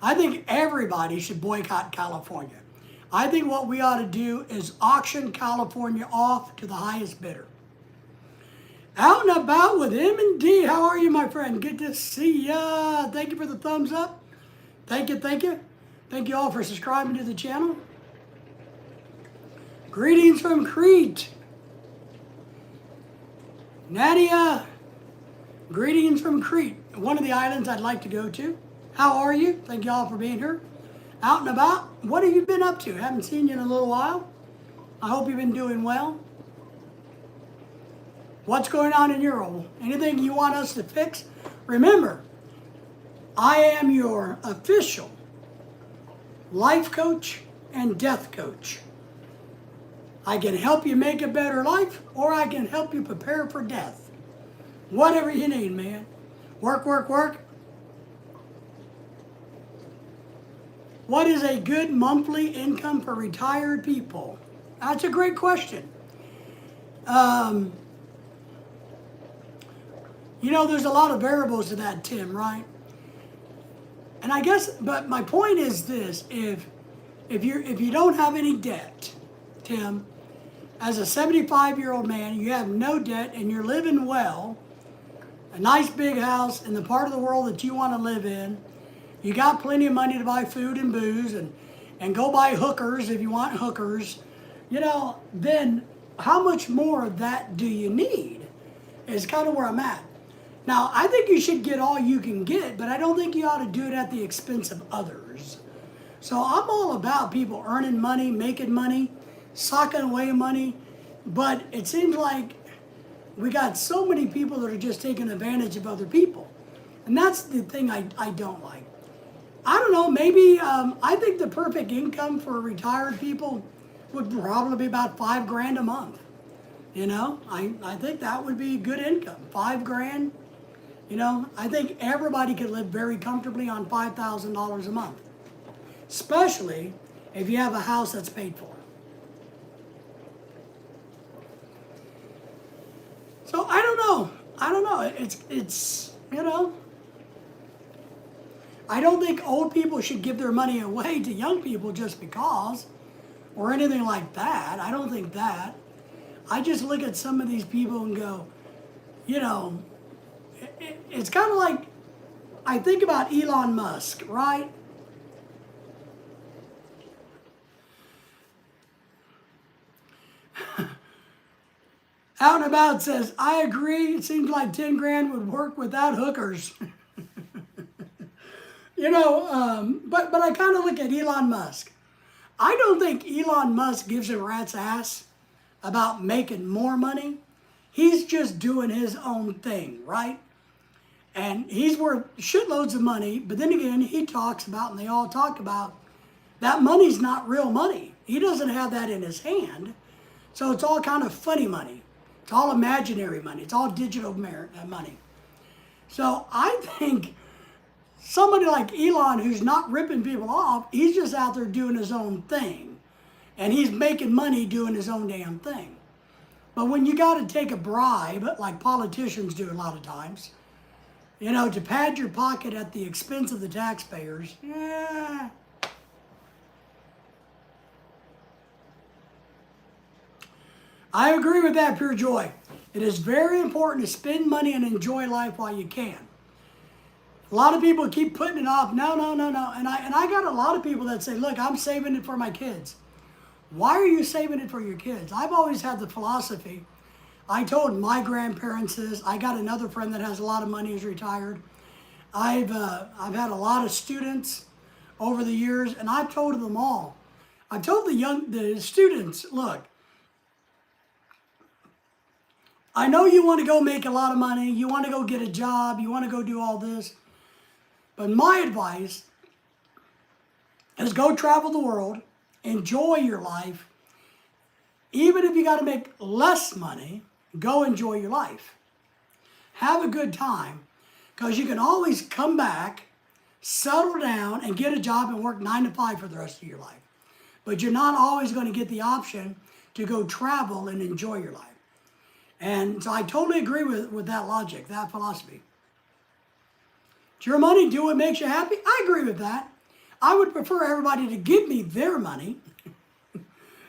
I think everybody should boycott California. I think what we ought to do is auction California off to the highest bidder. Out and about with M&D. How are you, my friend? Good to see ya. Thank you for the thumbs up. Thank you, thank you. Thank you all for subscribing to the channel. Greetings from Crete. Nadia, greetings from Crete, one of the islands I'd like to go to. How are you? Thank you all for being here. Out and about. What have you been up to? Haven't seen you in a little while. I hope you've been doing well. What's going on in your world? Anything you want us to fix? Remember, I am your official life coach and death coach. I can help you make a better life, or I can help you prepare for death. Whatever you need, man. Work, work, work. What is a good monthly income for retired people? That's a great question. There's a lot of variables to that, Tim, right? And I guess, but my point is this, if if you don't have any debt, Tim, as a 75-year-old man, you have no debt and you're living well, a nice big house in the part of the world that you want to live in, you got plenty of money to buy food and booze and go buy hookers if you want hookers, then how much more of that do you need is kind of where I'm at. Now, I think you should get all you can get, but I don't think you ought to do it at the expense of others. So I'm all about people earning money, making money, socking away money, but it seems like we got so many people that are just taking advantage of other people. And that's the thing I don't like. I don't know, maybe I think the perfect income for retired people would probably be about $5,000 a month. I think that would be good income, $5,000. I think everybody could live very comfortably on $5,000 a month, especially if you have a house that's paid for. So I don't know. It's I don't think old people should give their money away to young people just because, or anything like that. I don't think that. I just look at some of these people and go, it's kind of like, I think about Elon Musk, right? Out and About says, I agree, it seems like 10 grand would work without hookers. But I kind of look at Elon Musk. I don't think Elon Musk gives a rat's ass about making more money. He's just doing his own thing, right? And he's worth shitloads of money, but then again, he talks about, and they all talk about, that money's not real money. He doesn't have that in his hand. So it's all kind of funny money. It's all imaginary money. It's all digital money. So I think somebody like Elon, who's not ripping people off, he's just out there doing his own thing. And he's making money doing his own damn thing. But when you got to take a bribe, like politicians do a lot of times, to pad your pocket at the expense of the taxpayers, yeah. I agree with that, Pure Joy. It is very important to spend money and enjoy life while you can. A lot of people keep putting it off. No. And I got a lot of people that say, look, I'm saving it for my kids. Why are you saving it for your kids? I've always had the philosophy. I told my grandparents this. I got another friend that has a lot of money, who's retired. I've had a lot of students over the years, and I've told them all. I've told the students, look, I know you want to go make a lot of money, you want to go get a job, you want to go do all this, but my advice is go travel the world, enjoy your life. Even if you got to make less money, go enjoy your life. Have a good time, because you can always come back, settle down, and get a job and work 9 to 5 for the rest of your life. But you're not always going to get the option to go travel and enjoy your life. And so I totally agree with that logic, that philosophy. It's your money, do what makes you happy. I agree with that. I would prefer everybody to give me their money.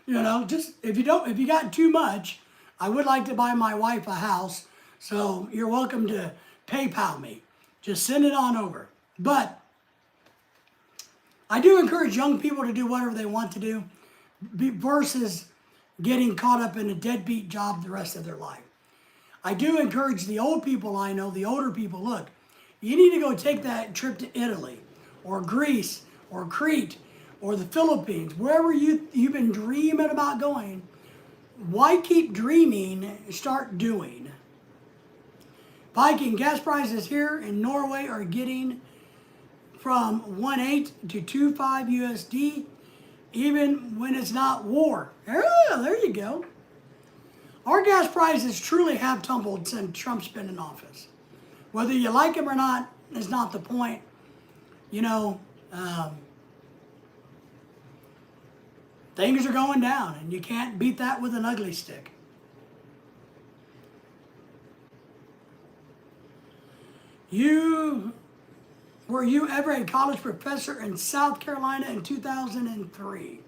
Just if you got too much, I would like to buy my wife a house. So you're welcome to PayPal me. Just send it on over. But I do encourage young people to do whatever they want to do versus getting caught up in a deadbeat job the rest of their life. I do encourage the old people I know, the older people, look, you need to go take that trip to Italy or Greece or Crete or the Philippines, wherever you've been dreaming about going. Why keep dreaming? Start doing. Viking, gas prices here in Norway are getting from 1.8 to 2.5 USD, even when it's not war. Oh, there you go. Our gas prices truly have tumbled since Trump's been in office. Whether you like him or not is not the point. Things are going down, and you can't beat that with an ugly stick. You Were you ever a college professor in South Carolina in 2003?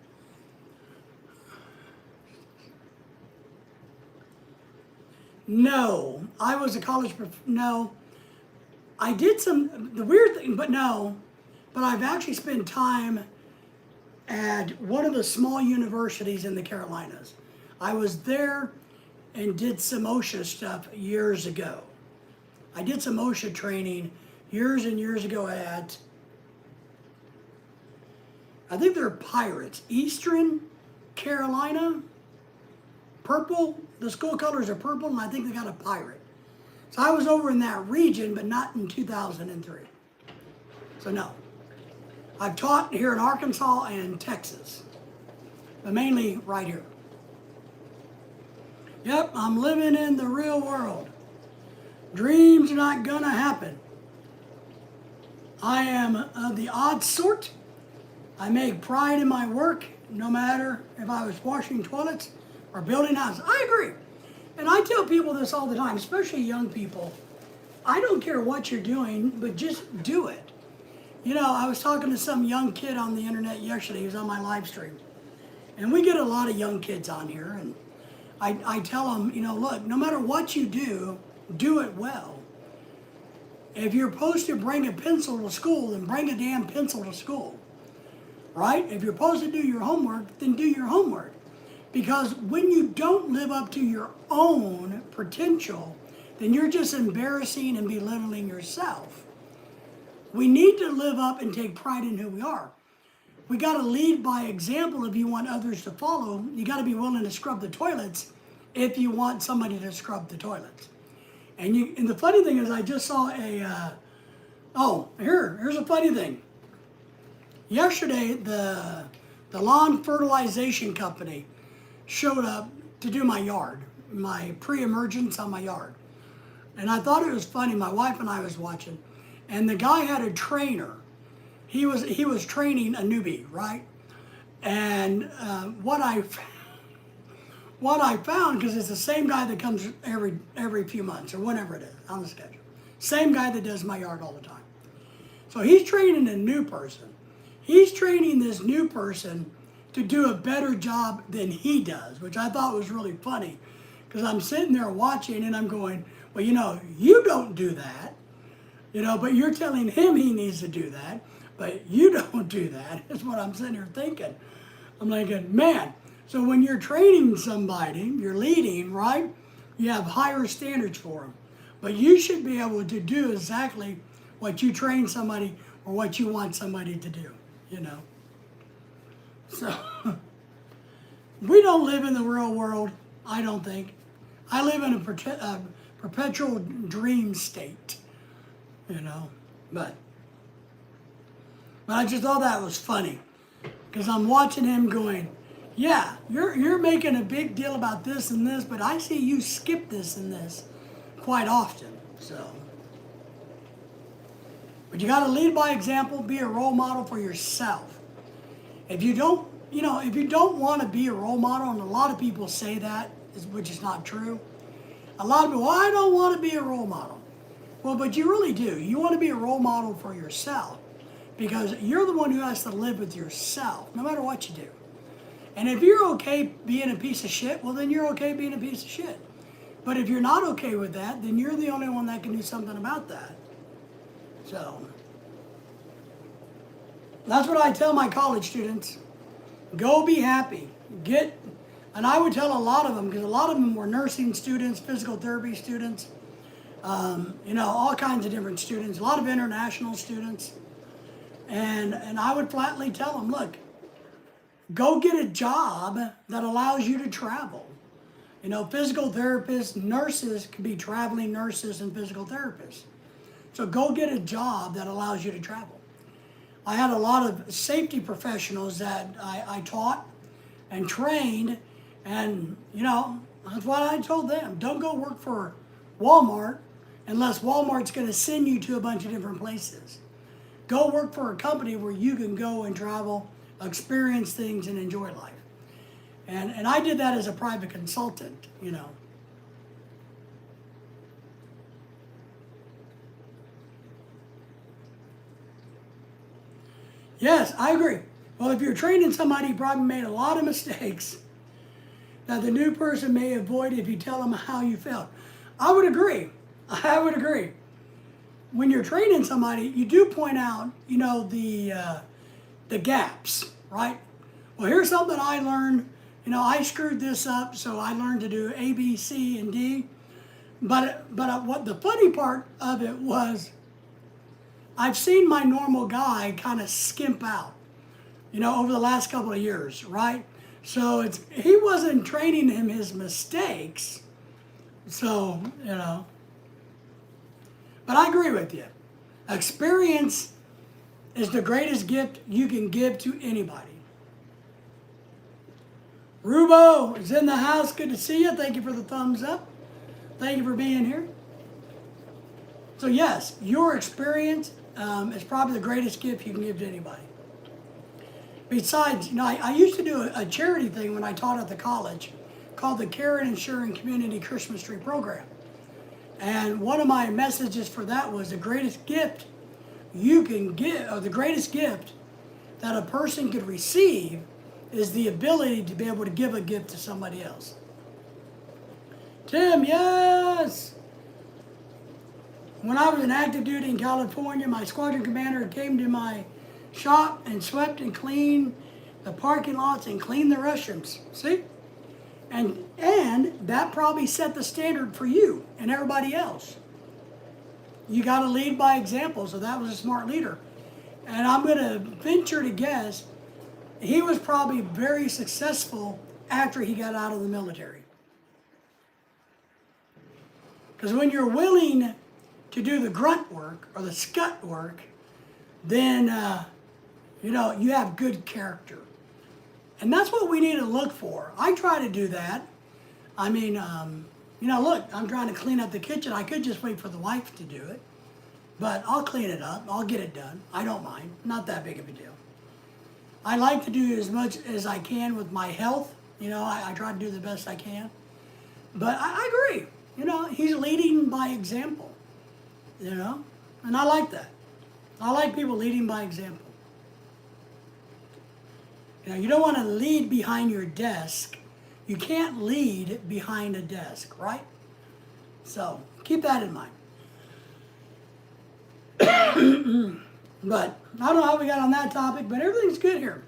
No, I was a no. I did the weird thing, but no. But I've actually spent time at one of the small universities in the Carolinas. I was there and did some OSHA stuff years ago. I did some OSHA training years and years ago at, I think they're Pirates, Eastern Carolina, purple. The school colors are purple, and I think they got a pirate. So I was over in that region, but not in 2003. So no. I've taught here in Arkansas and Texas, but mainly right here. Yep, I'm living in the real world. Dreams are not gonna happen. I am the odd sort. I make pride in my work, no matter if I was washing toilets or building houses. I agree. And I tell people this all the time, especially young people. I don't care what you're doing, but just do it. You know, I was talking to some young kid on the internet yesterday. He was on my live stream. And we get a lot of young kids on here. And I tell them, you know, look, no matter what you do it well. If you're supposed to bring a pencil to school, then bring a damn pencil to school. Right? If you're supposed to do your homework, then do your homework. Because when you don't live up to your own potential, then you're just embarrassing and belittling yourself. We need to live up and take pride in who we are. We got to lead by example if you want others to follow. You got to be willing to scrub the toilets if you want somebody to scrub the toilets. And the funny thing is, I just saw here's a funny thing. Yesterday, the lawn fertilization company showed up to do my yard, my pre-emergence on my yard. And I thought it was funny. My wife and I was watching. And the guy had a trainer. He was training a newbie, right? And what I found, because it's the same guy that comes every few months or whenever it is on the schedule, same guy that does my yard all the time. So he's training a new person. He's training this new person to do a better job than he does, which I thought was really funny, because I'm sitting there watching and I'm going, well, you know, you don't do that. You know, but you're telling him he needs to do that, but you don't do that. That's what I'm sitting here thinking. I'm like, man, so when you're training somebody, you're leading, right? You have higher standards for them. But you should be able to do exactly what you train somebody or what you want somebody to do, you know. So, we don't live in the real world, I don't think. I live in a perpetual dream state. You know, but I just thought that was funny, because I'm watching him going, yeah, you're making a big deal about this and this, but I see you skip this and this quite often. So, but you got to lead by example, be a role model for yourself. If you don't want to be a role model, and a lot of people say that, which is not true. A lot of people, well, I don't want to be a role model. Well, but you really do. You want to be a role model for yourself, because you're the one who has to live with yourself, no matter what you do. And if you're okay being a piece of shit, well, then you're okay being a piece of shit. But if you're not okay with that, then you're the only one that can do something about that. So, that's what I tell my college students. Go be happy. And I would tell a lot of them, because a lot of them were nursing students, physical therapy students, you know, all kinds of different students, a lot of international students. And I would flatly tell them, look, go get a job that allows you to travel. You know, physical therapists, nurses can be traveling nurses and physical therapists. So go get a job that allows you to travel. I had a lot of safety professionals that I taught and trained, and, you know, that's what I told them. Don't go work for Walmart unless Walmart's going to send you to a bunch of different places. Go work for a company where you can go and travel, experience things, and enjoy life. And I did that as a private consultant, you know. Yes, I agree. Well, if you're training somebody who probably made a lot of mistakes that the new person may avoid if you tell them how you felt. I would agree. I would agree. When you're training somebody, you do point out, the gaps, right? Well, here's something I learned. I screwed this up, so I learned to do A, B, C, and D. But what the funny part of it was, I've seen my normal guy kind of skimp out, over the last couple of years, right? So he wasn't training him his mistakes. So, but I agree with you. Experience is the greatest gift you can give to anybody. Rubo is in the house. Good to see you. Thank you for the thumbs up. Thank you for being here. So yes, your experience is probably the greatest gift you can give to anybody. Besides, I used to do a charity thing when I taught at the college called the Care and Ensuring Community Christmas Tree Program. And one of my messages for that was the greatest gift you can give, or the greatest gift that a person could receive is the ability to be able to give a gift to somebody else. Tim, yes! When I was in active duty in California, my squadron commander came to my shop and swept and cleaned the parking lots and cleaned the restrooms. See? And that probably set the standard for you and everybody else. You got to lead by example, so that was a smart leader. And I'm going to venture to guess he was probably very successful after he got out of the military. Because when you're willing to do the grunt work or the scut work, then you have good character. And that's what we need to look for. I try to do that. I mean, look, I'm trying to clean up the kitchen. I could just wait for the wife to do it. But I'll clean it up. I'll get it done. I don't mind. Not that big of a deal. I like to do as much as I can with my health. I try to do the best I can. But I agree. He's leading by example. And I like that. I like people leading by example. You don't want to lead behind your desk. You can't lead behind a desk, right? So keep that in mind. But I don't know how we got on that topic, but everything's good here.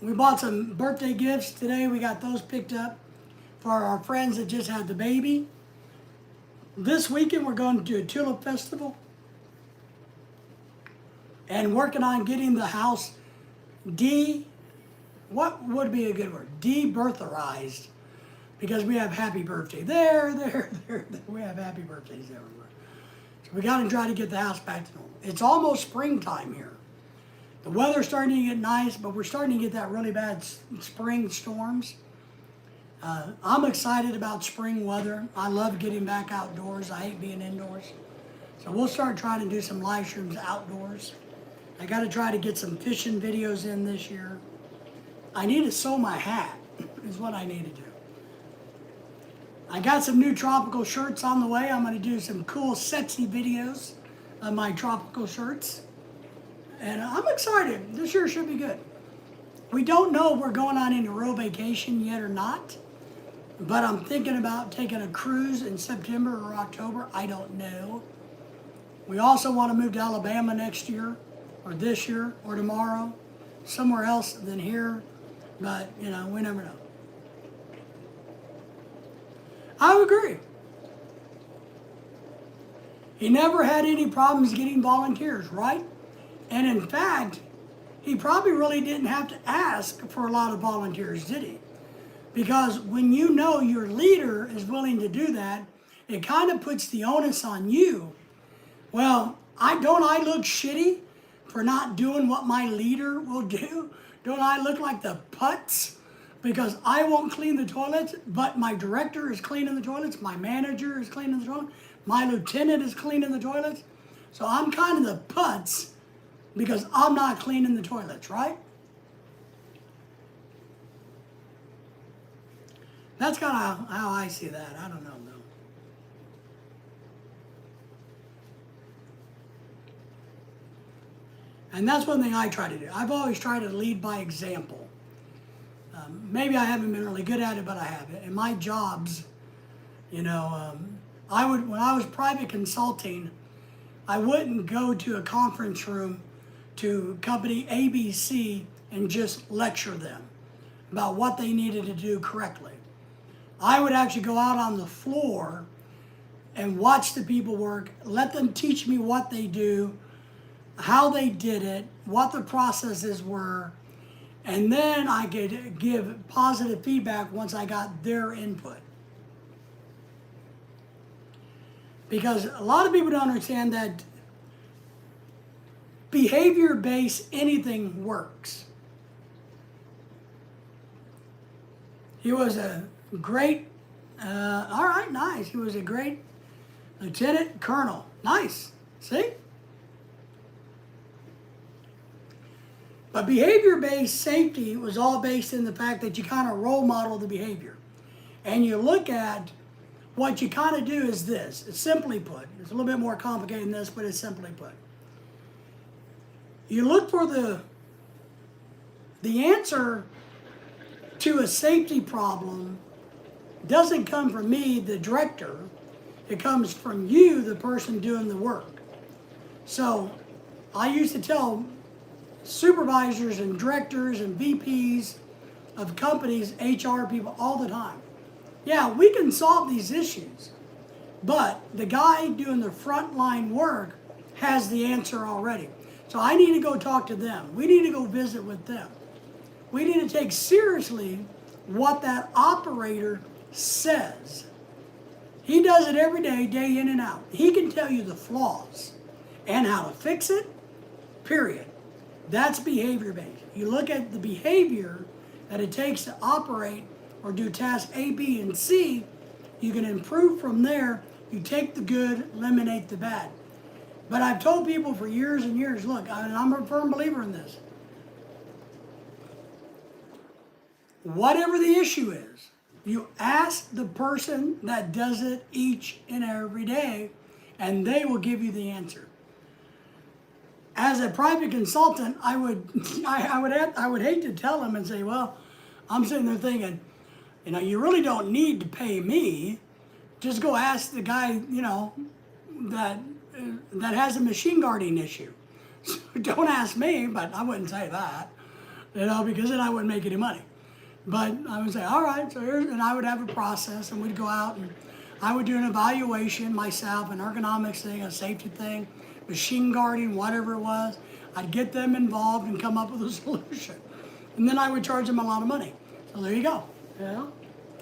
We bought some birthday gifts today. We got those picked up for our friends that just had the baby. This weekend we're going to do a tulip festival and working on getting the house what would be a good word? De-birtherized, because we have happy birthday there. We have happy birthdays everywhere. So we got to try to get the house back to normal. It's almost springtime here. The weather's starting to get nice, but we're starting to get that really bad spring storms. I'm excited about spring weather. I love getting back outdoors. I hate being indoors. So we'll start trying to do some live streams outdoors. I got to try to get some fishing videos in this year. I need to sew my hat, is what I need to do. I got some new tropical shirts on the way. I'm going to do some cool, sexy videos of my tropical shirts. And I'm excited. This year should be good. We don't know if we're going on any real vacation yet or not. But I'm thinking about taking a cruise in September or October. I don't know. We also want to move to Alabama next year, or this year, or tomorrow. Somewhere else than here. But, we never know. I would agree. He never had any problems getting volunteers, right? And in fact, he probably really didn't have to ask for a lot of volunteers, did he? Because when you know your leader is willing to do that, it kind of puts the onus on you. Well, I look shitty for not doing what my leader will do? Don't I look like the putz? Because I won't clean the toilets, but my director is cleaning the toilets, my manager is cleaning the toilets, my lieutenant is cleaning the toilets. So I'm kind of the putz because I'm not cleaning the toilets, right? That's kind of how I see that. I don't know, though. And that's one thing I try to do. I've always tried to lead by example. Maybe I haven't been really good at it, but I have it. In my jobs, you know, when I was private consulting, I wouldn't go to a conference room to company ABC and just lecture them about what they needed to do correctly. I would actually go out on the floor and watch the people work, let them teach me what they do, how they did it, what the processes were, and then I could give positive feedback once I got their input. Because a lot of people don't understand that behavior-based anything works. He was a great, all right, nice. He was a great lieutenant colonel. Nice, see? But behavior-based safety was all based in the fact that you kind of role model the behavior. And you look at what you kind of do is this. It's simply put. It's a little bit more complicated than this, but it's simply put. You look for the answer to a safety problem doesn't come from me, the director. It comes from you, the person doing the work. So I used to tell supervisors and directors and VPs of companies, HR people, all the time, yeah, we can solve these issues, but the guy doing the frontline work has the answer already. So I need to go talk to them. We need to go visit with them. We need to take seriously what that operator says. He does it every day, day in and out. He can tell you the flaws and how to fix it, period. That's behavior-based. You look at the behavior that it takes to operate or do task A, B, and C, you can improve from there. You take the good, eliminate the bad. But I've told people for years and years, look, I'm a firm believer in this. Whatever the issue is, you ask the person that does it each and every day, and they will give you the answer. As a private consultant, I would hate to tell them and say, well, I'm sitting there thinking, you know, you really don't need to pay me. Just go ask the guy, you know, that has a machine guarding issue. So don't ask me, but I wouldn't say that, you know, because then I wouldn't make any money. But I would say, all right, so here's, and I would have a process, and we'd go out and I would do an evaluation myself, an ergonomics thing, a safety thing, machine guarding, whatever it was. I'd get them involved and come up with a solution. And then I would charge them a lot of money. So there you go. Yeah.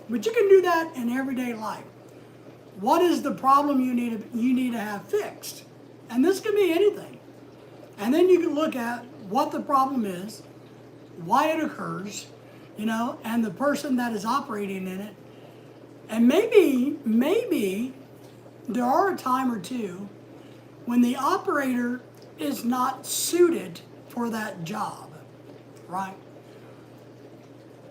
But you can do that in everyday life. What is the problem you need to have fixed? And this can be anything. And then you can look at what the problem is, why it occurs, you know, and the person that is operating in it. And maybe there are a time or two when the operator is not suited for that job, right?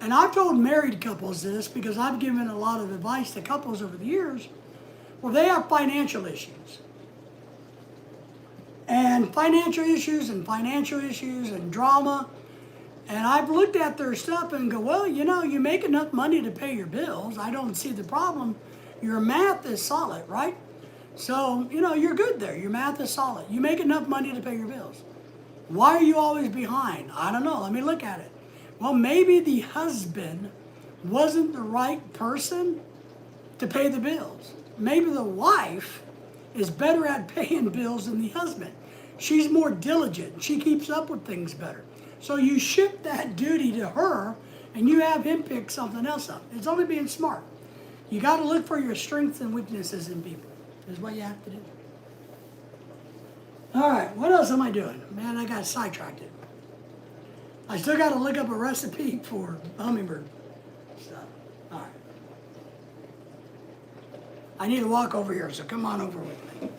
And I've told married couples this because I've given a lot of advice to couples over the years where they have financial issues. And financial issues and drama. And I've looked at their stuff and go, well, you know, you make enough money to pay your bills. I don't see the problem. Your math is solid, right? So, you know, you're good there. Your math is solid. You make enough money to pay your bills. Why are you always behind? I don't know. Let me look at it. Well, maybe the husband wasn't the right person to pay the bills. Maybe the wife is better at paying bills than the husband. She's more diligent. She keeps up with things better. So you shift that duty to her and you have him pick something else up. It's only being smart. You got to look for your strengths and weaknesses in people. Is what you have to do. All right, what else am I doing? Man, I got sidetracked. I still got to look up a recipe for hummingbird stuff. All right. I need to walk over here, so come on over with me.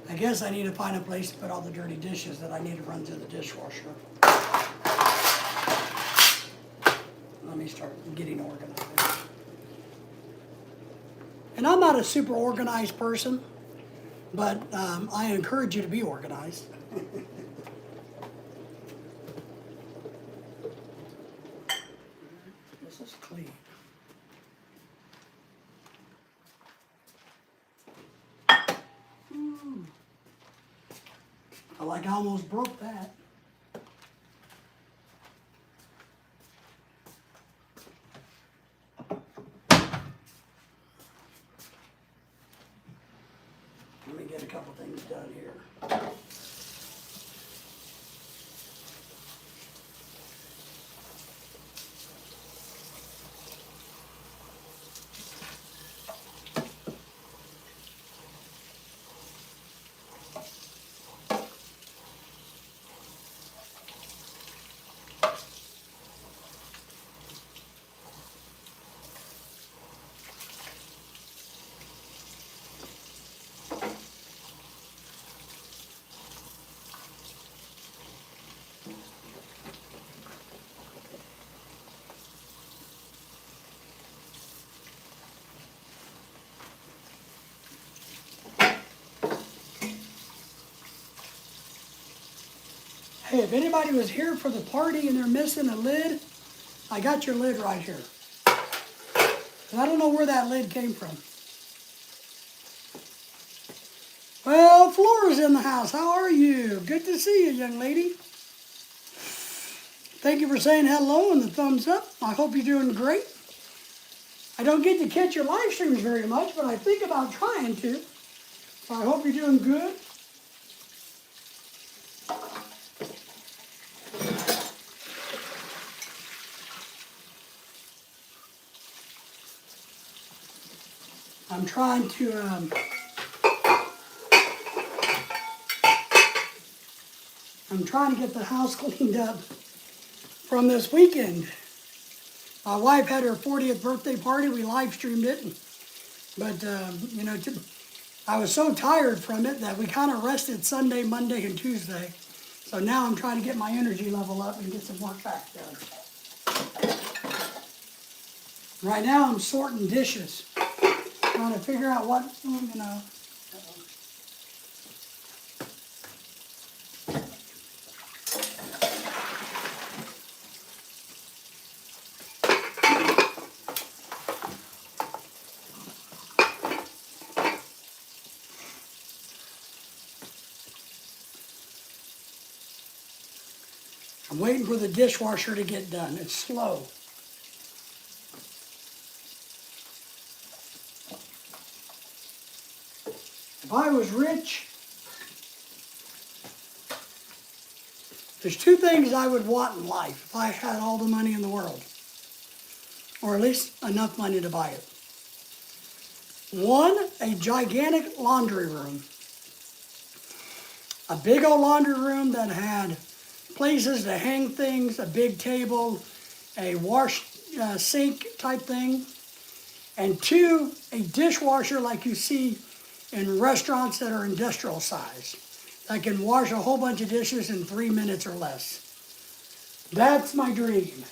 I guess I need to find a place to put all the dirty dishes that I need to run through the dishwasher. Let me start getting organized. And I'm not a super organized person, but I encourage you to be organized. This is clean. I like I almost broke that. Let me get a couple things done here. Hey, if anybody was here for the party and they're missing a lid, I got your lid right here. And I don't know where that lid came from. Well, Flora's in the house. How are you? Good to see you, young lady. Thank you for saying hello and the thumbs up. I hope you're doing great. I don't get to catch your live streams very much, but I think about trying to. So I hope you're doing good. I'm trying to get the house cleaned up from this weekend. My wife had her 40th birthday party. We live streamed it. But, you know, I was so tired from it that we kind of rested Sunday, Monday, and Tuesday. So now I'm trying to get my energy level up and get some work back done. Right now I'm sorting dishes. Trying to figure out what, you know. I'm waiting for the dishwasher to get done. It's slow. If I was rich, there's two things I would want in life if I had all the money in the world, or at least enough money to buy it. One, a gigantic laundry room. A big old laundry room that had places to hang things, a big table, a wash sink type thing. And two, a dishwasher like you see in restaurants that are industrial size. That can wash a whole bunch of dishes in 3 minutes or less. That's my dream.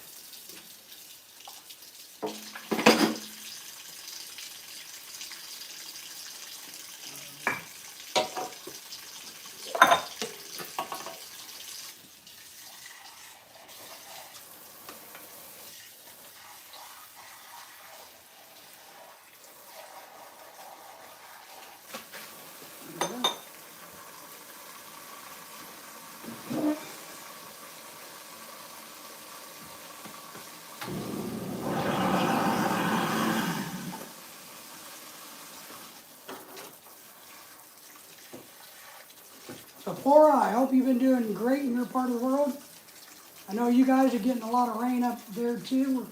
So Flora, I hope you've been doing great in your part of the world. I know you guys are getting a lot of rain up there too.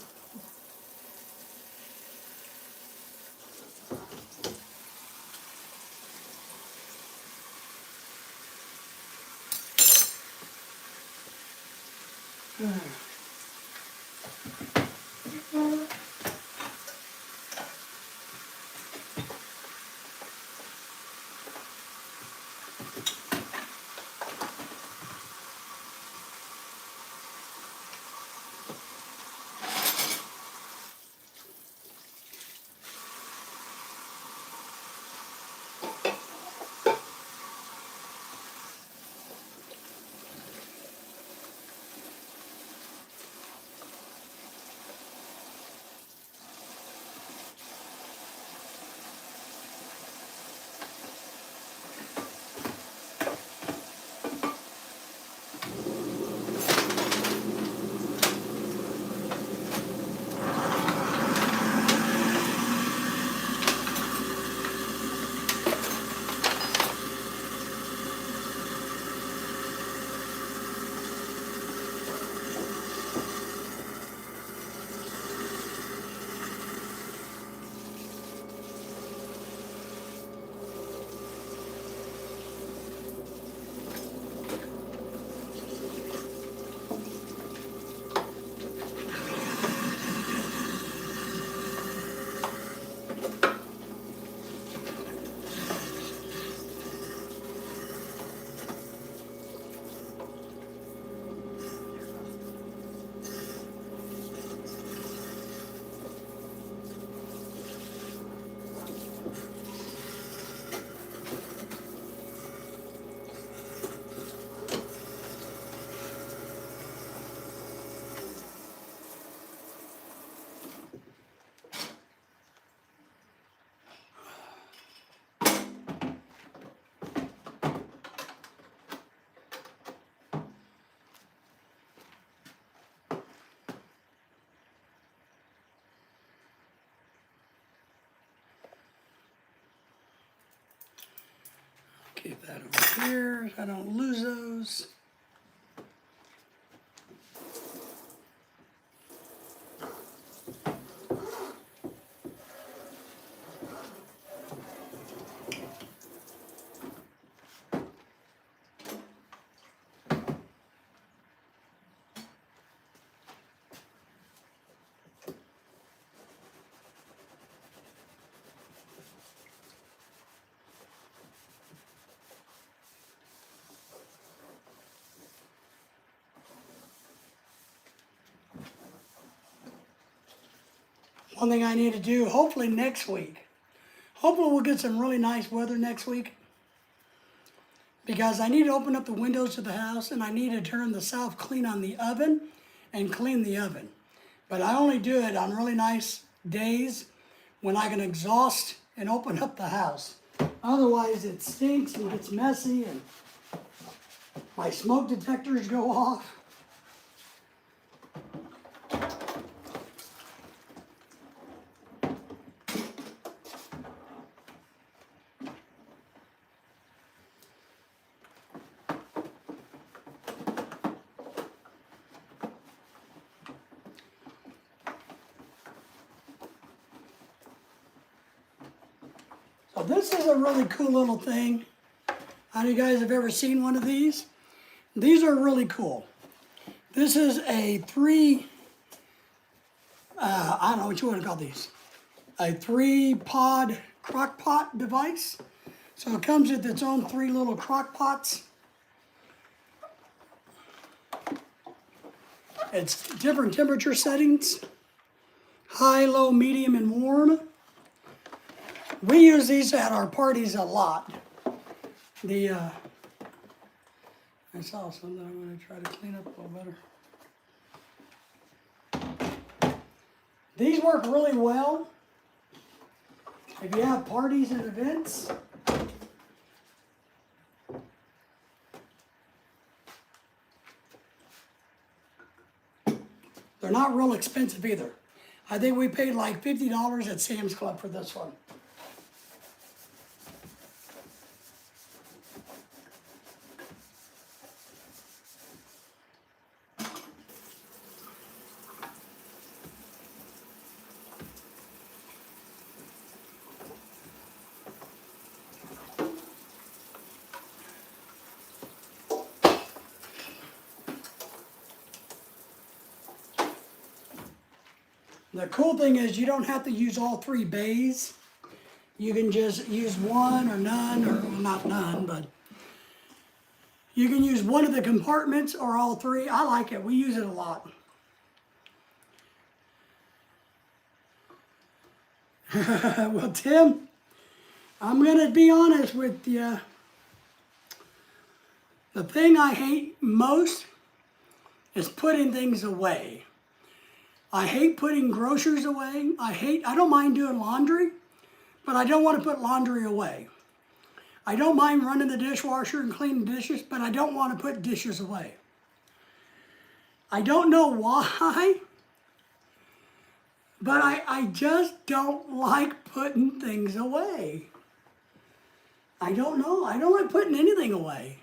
Keep that over here so I don't lose those. One thing I need to do, hopefully next week. Hopefully we'll get some really nice weather next week. Because I need to open up the windows to the house and I need to turn the self clean on the oven and clean the oven. But I only do it on really nice days when I can exhaust and open up the house. Otherwise it stinks and gets messy and my smoke detectors go off. So this is a really cool little thing. How many of you guys have ever seen one of these? These are really cool. This is a I don't know what you want to call these. A 3-pod crock pot device. So it comes with its own 3 little crock pots. It's different temperature settings. High, low, medium, and warm. We use these at our parties a lot. I saw something I'm going to try to clean up a little better. These work really well if you have parties and events. They're not real expensive either. I think we paid like $50 at Sam's Club for this one. The cool thing is you don't have to use all 3 bays. You can just use one or none, or well, not none, but You can use one of the compartments or all three. I like it. We use it a lot. Well, Tim, I'm going to be honest with you. The thing I hate most is putting things away. I hate putting groceries away. I don't mind doing laundry, but I don't want to put laundry away. I don't mind running the dishwasher and cleaning dishes, but I don't want to put dishes away. I don't know why, but I just don't like putting things away. I don't know. I don't like putting anything away.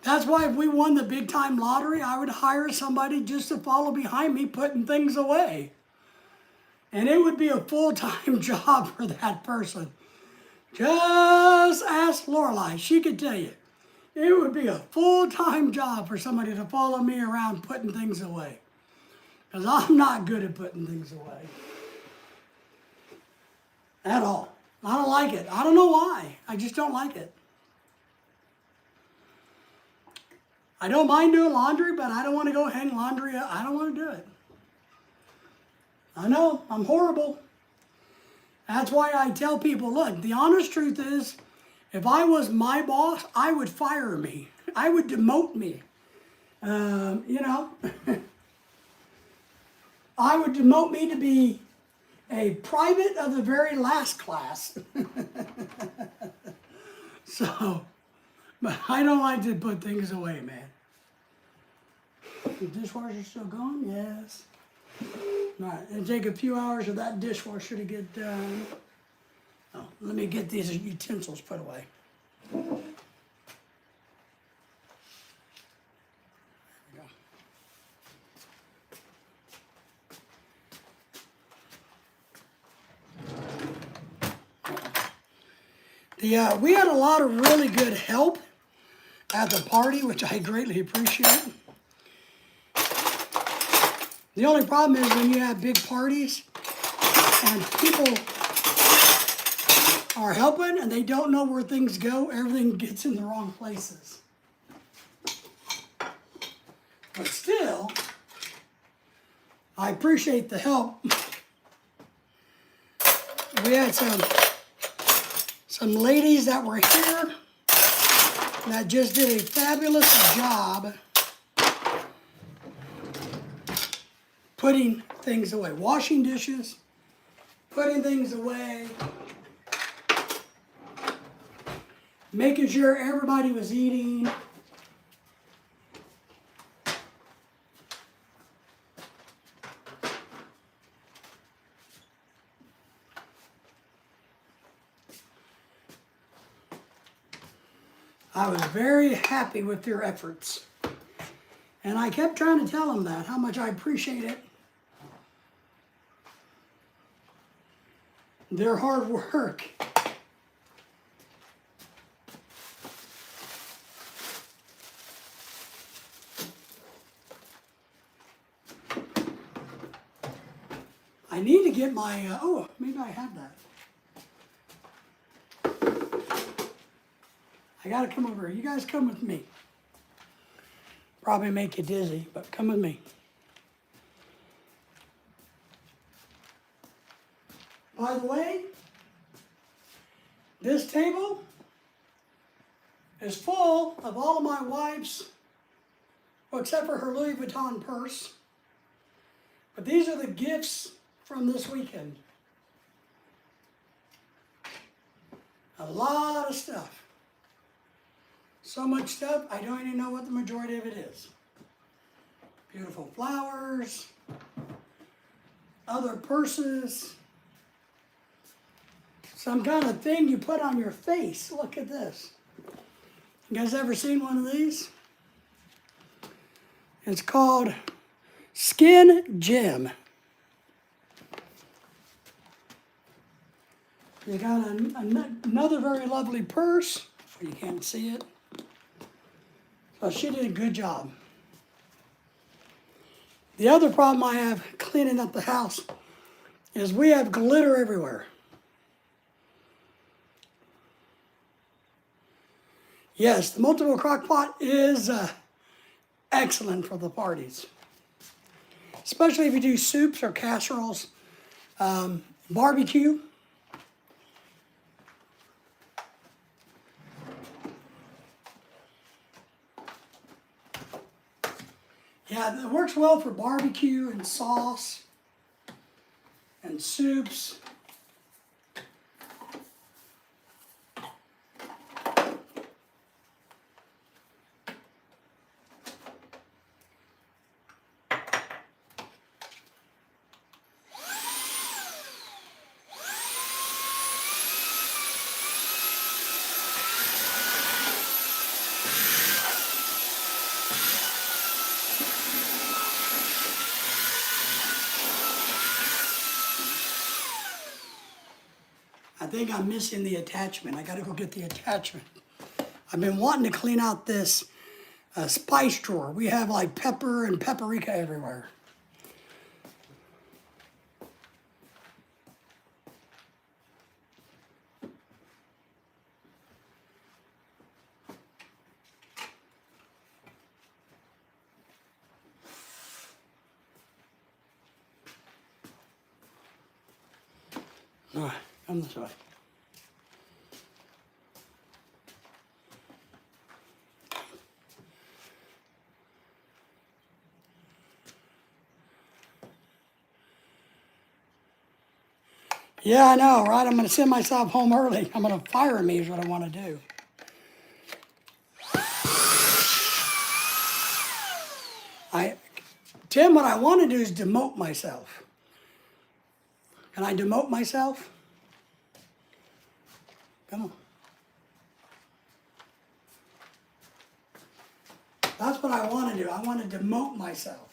That's why if we won the big time lottery, I would hire somebody just to follow behind me putting things away. And it would be a full-time job for that person. Just ask Lorelai, she could tell you. It would be a full-time job for somebody to follow me around putting things away. Because I'm not good at putting things away. At all. I don't like it. I don't know why. I just don't like it. I don't mind doing laundry, but I don't want to go hang laundry up. I don't want to do it. I know, I'm horrible. That's why I tell people, look, the honest truth is, if I was my boss, I would fire me. I would demote me. You know, I would demote me to be a private of the very last class. So, but I don't like to put things away, man. The dishwasher's still going? Yes. All right, it'll take a few hours of that dishwasher to get done. Oh, let me get these utensils put away. There we go. We had a lot of really good help at the party, which I greatly appreciate. The only problem is when you have big parties and people are helping and they don't know where things go, everything gets in the wrong places. But still, I appreciate the help. We had some ladies that were here that just did a fabulous job putting things away, washing dishes, putting things away, making sure everybody was eating. I was very happy with their efforts. And I kept trying to tell them that, how much I appreciate it. Their hard work. I need to get my, oh, maybe I have that. I gotta come over here. You guys come with me. Probably make you dizzy, but come with me. By the way, this table is full of all of my wife's, well, except for her Louis Vuitton purse. But these are the gifts from this weekend. A lot of stuff. So much stuff, I don't even know what the majority of it is. Beautiful flowers, other purses, some kind of thing you put on your face. Look at this. You guys ever seen one of these? It's called Skin Gem. You got another very lovely purse. You can't see it. So she did a good job. The other problem I have cleaning up the house is we have glitter everywhere. Yes, the multiple crock pot is excellent for the parties. Especially if you do soups or casseroles. Barbecue. Yeah, it works well for barbecue and sauce and soups. I think I'm missing the attachment. I gotta go get the attachment. I've been wanting to clean out this spice drawer. We have like pepper and paprika everywhere. All right, come this way. Yeah, I know, right? I'm going to send myself home early. I'm going to fire me is what I want to do. Tim, what I want to do is demote myself. Can I demote myself? Come on. That's what I want to do. I want to demote myself.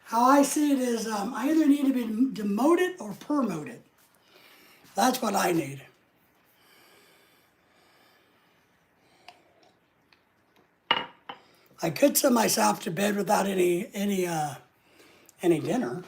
How I see it is I either need to be demoted or promoted. That's what I need. I could send myself to bed without any dinner.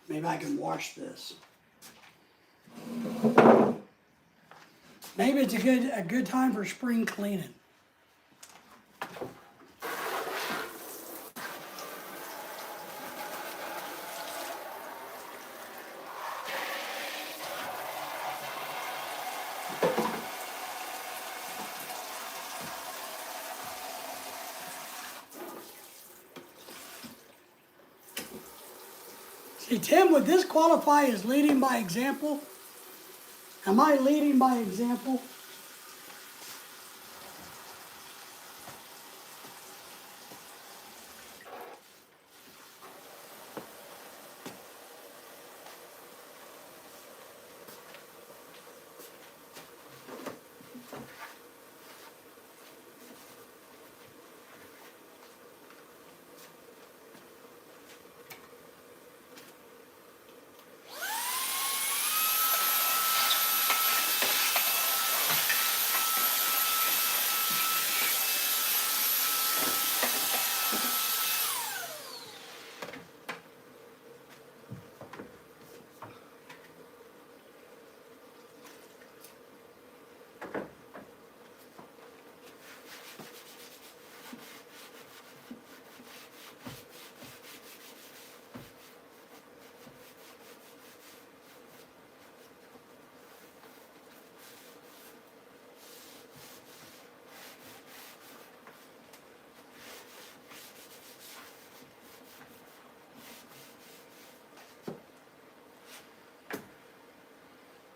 Maybe I can wash this. Maybe it's a good time for spring cleaning. See, Tim, would this qualify as leading by example? Am I leading by example?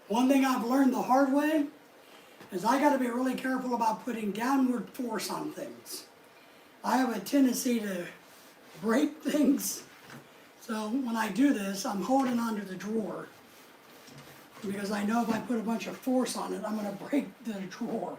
One thing I've learned the hard way is I got to be really careful about putting downward force on things. I have a tendency to break things. So when I do this, I'm holding onto the drawer because I know if I put a bunch of force on it, I'm going to break the drawer.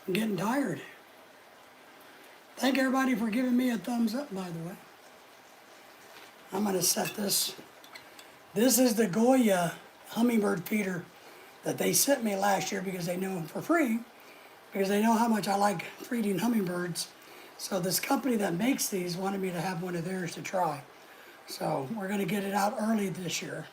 I'm getting tired. Thank everybody for giving me a thumbs up, by the way. I'm going to set this. This is the Goya hummingbird feeder that they sent me last year because they know them for free, because they know how much I like feeding hummingbirds. So this company that makes these wanted me to have one of theirs to try. So we're going to get it out early this year.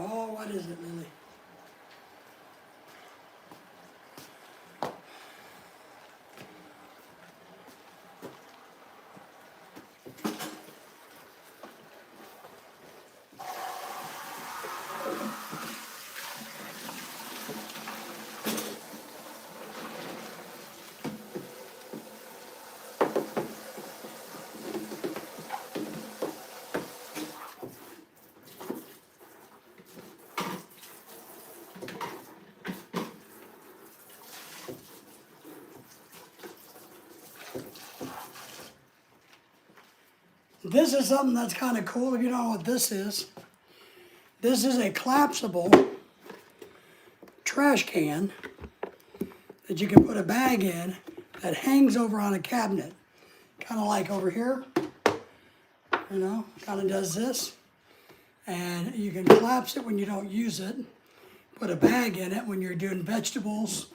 Oh, what is it, Lily? This is something that's kind of cool if you don't know what this is. This is a collapsible trash can that you can put a bag in that hangs over on a cabinet. Kind of like over here, you know, kind of does this. And you can collapse it when you don't use it. Put a bag in it when you're doing vegetables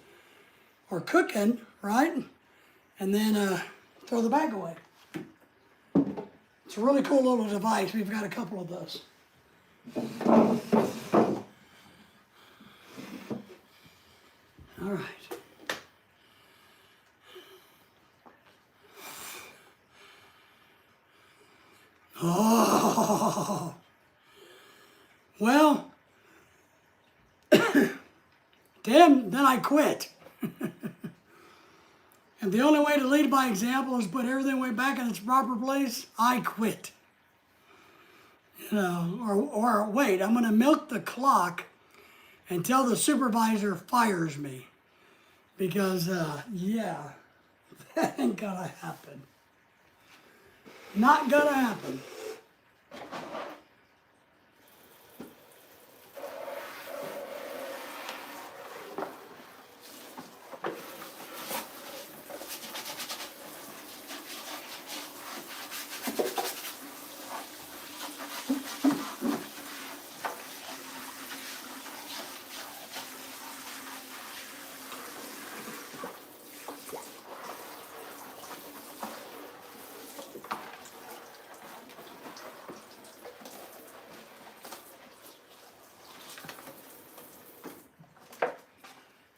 or cooking, right? And then throw the bag away. It's a really cool little device. We've got a couple of those. All right. Oh, well, damn, then I quit. And the only way to lead by example is put everything way back in its proper place. I quit. You know, or wait, I'm going to milk the clock until the supervisor fires me. Because, yeah, that ain't going to happen. Not going to happen.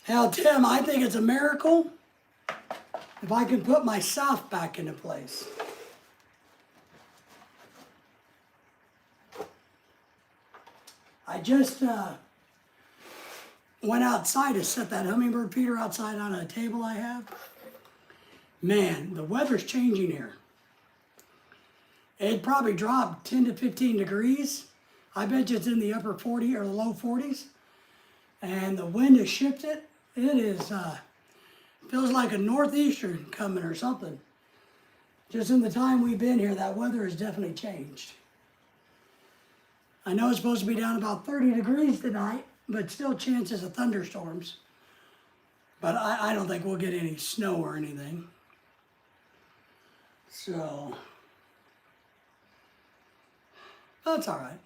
Now, Tim, I think it's a miracle if I can put myself back into place. I just went outside to set that hummingbird feeder outside on a table I have. Man, the weather's changing here. It probably dropped 10 to 15 degrees. I bet you it's in the upper 40 or the low 40s. And the wind has shifted. It is, feels like a northeastern coming or something. Just in the time we've been here, that weather has definitely changed. I know it's supposed to be down about 30 degrees tonight, but still chances of thunderstorms. But I don't think we'll get any snow or anything. So, that's all right.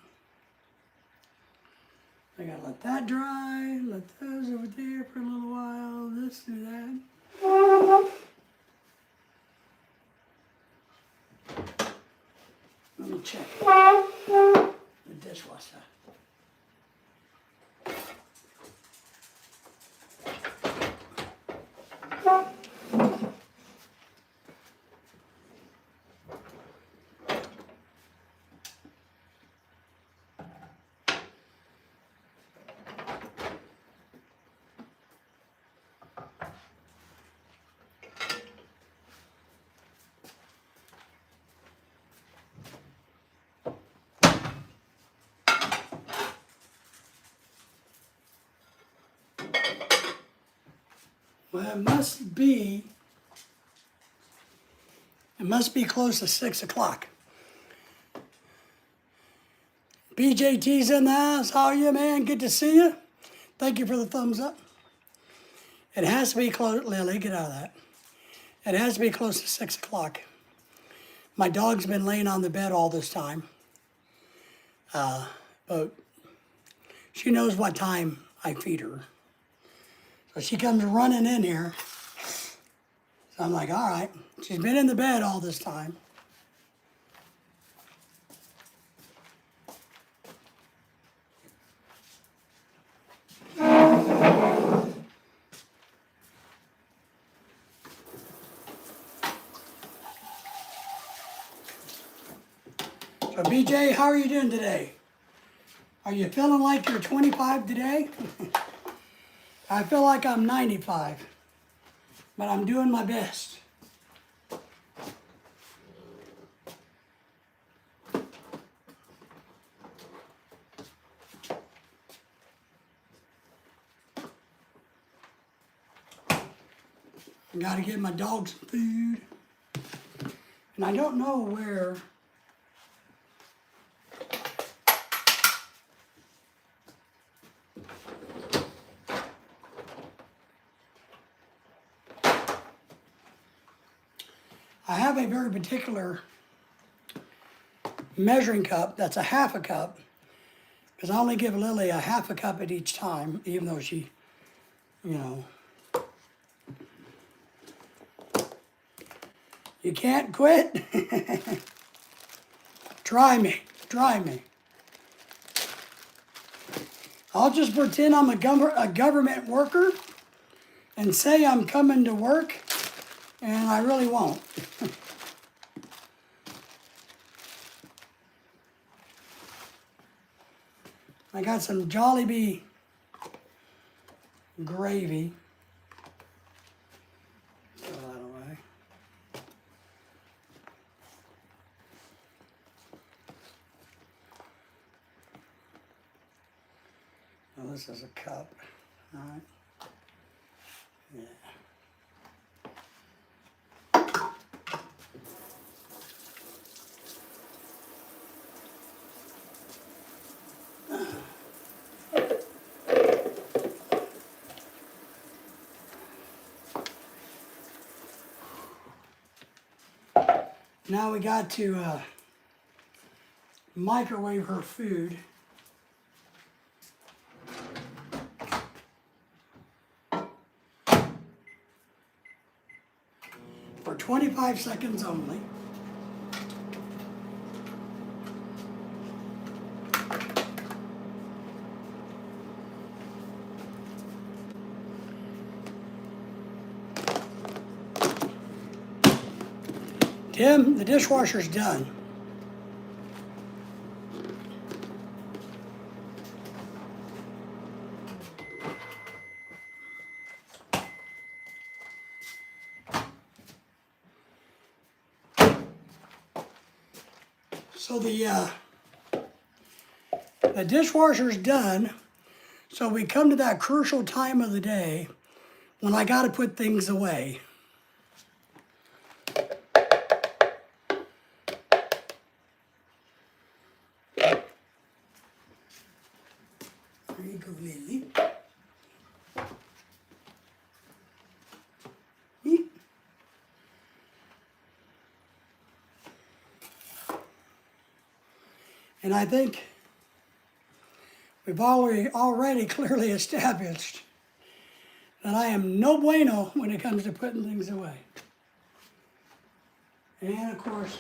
I gotta let that dry, let those over there for a little while, this, do that. Let me check the dishwasher. Well, it must be close to 6 o'clock. BJT's in the house. How are you, man? Good to see you. Thank you for the thumbs up. It has to be close, Lily, get out of that. It has to be close to 6 o'clock. My dog's been laying on the bed all this time. But she knows what time I feed her. So she comes running in here. So I'm like, all right. She's been in the bed all this time. So BJ, how are you doing today? Are you feeling like you're 25 today? I feel like I'm 95, but I'm doing my best. I gotta give my dog some food. And I don't know where I have a very particular measuring cup that's a half a cup, because I only give Lily a half a cup at each time, even though she, you know. You can't quit. Try me, try me. I'll just pretend I'm a government worker and say I'm coming to work, and I really won't. I got some Jollibee gravy. Throw that away. Now this is a cup, all right? Yeah. Now we got to microwave her food. For 25 seconds only. Tim, the dishwasher's done. So the dishwasher's done. So we come to that crucial time of the day when I got to put things away. There you go, Lily. Eat. And I think we've already clearly established that I am no bueno when it comes to putting things away. And of course,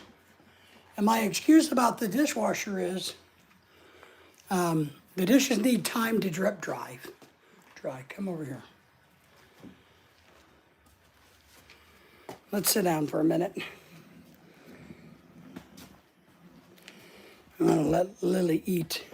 and my excuse about the dishwasher is the dishes need time to drip dry. Come over here. Let's sit down for a minute. I'm gonna let Lily eat.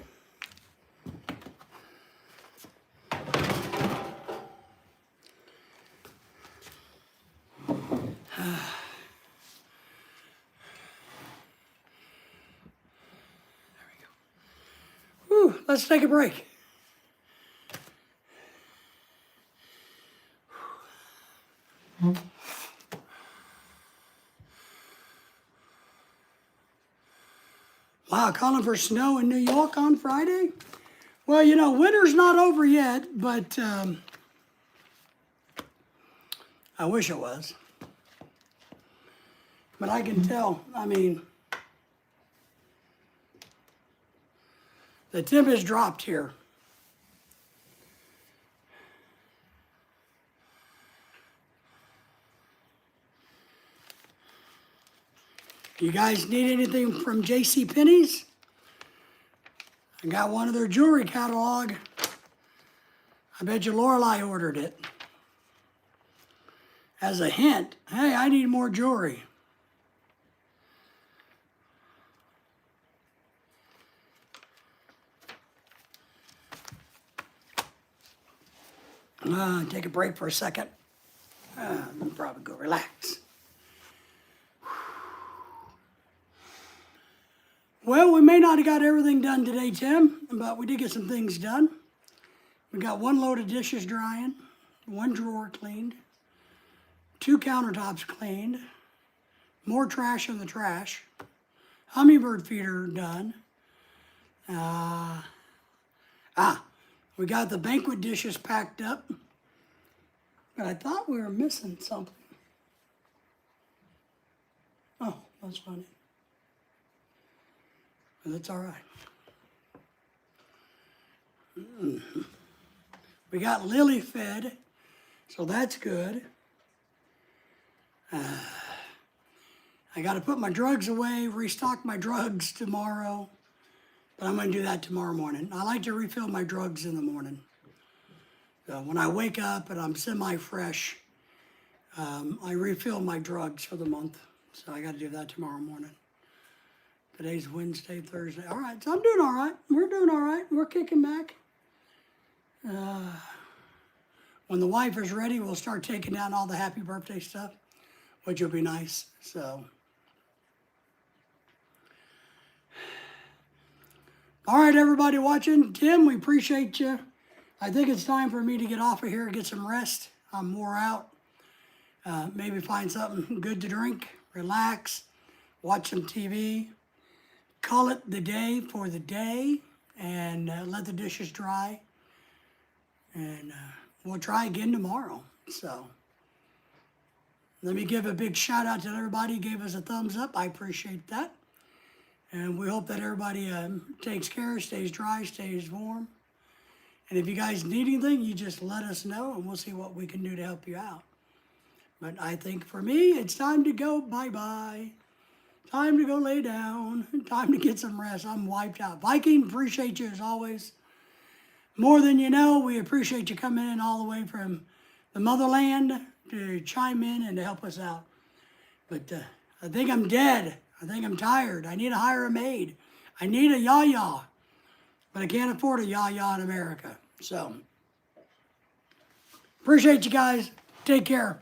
Whew, let's take a break. Wow, calling for snow in New York on Friday? Well, you know, winter's not over yet, but I wish it was. But I can tell, I mean, the temp has dropped here. You guys need anything from JCPenney's? I got one of their jewelry catalog. I bet you Lorelei ordered it. As a hint, hey, I need more jewelry. Take a break for a second. I'll probably go relax. Well, we may not have got everything done today, Tim, but we did get some things done. We got one load of dishes drying, one drawer cleaned, 2 countertops cleaned, more trash in the trash, hummingbird feeder done. We got the banquet dishes packed up, but I thought we were missing something. Oh, that's funny. But that's all right. We got Lily fed, so that's good. I got to put my drugs away, restock my drugs tomorrow, but I'm going to do that tomorrow morning. I like to refill my drugs in the morning. So when I wake up and I'm semi-fresh, I refill my drugs for the month. So I got to do that tomorrow morning. Today's Wednesday, Thursday. All right, so I'm doing all right. We're doing all right. We're kicking back. When the wife is ready, we'll start taking down all the happy birthday stuff, which will be nice. So, all right, everybody watching. Tim, we appreciate you. I think it's time for me to get off of here and get some rest. I'm wore out. Maybe find something good to drink, relax, watch some TV. Call it the day for the day and let the dishes dry. And we'll try again tomorrow. So let me give a big shout out to everybody who gave us a thumbs up. I appreciate that. And we hope that everybody takes care, stays dry, stays warm. And if you guys need anything, you just let us know and we'll see what we can do to help you out. But I think for me, it's time to go bye-bye. Time to go lay down. Time to get some rest. I'm wiped out. Viking, appreciate you as always. More than you know, we appreciate you coming in all the way from the motherland to chime in and to help us out. But I think I'm dead. I think I'm tired. I need to hire a maid. I need a yah-yah. But I can't afford a yah-yah in America. So, appreciate you guys. Take care.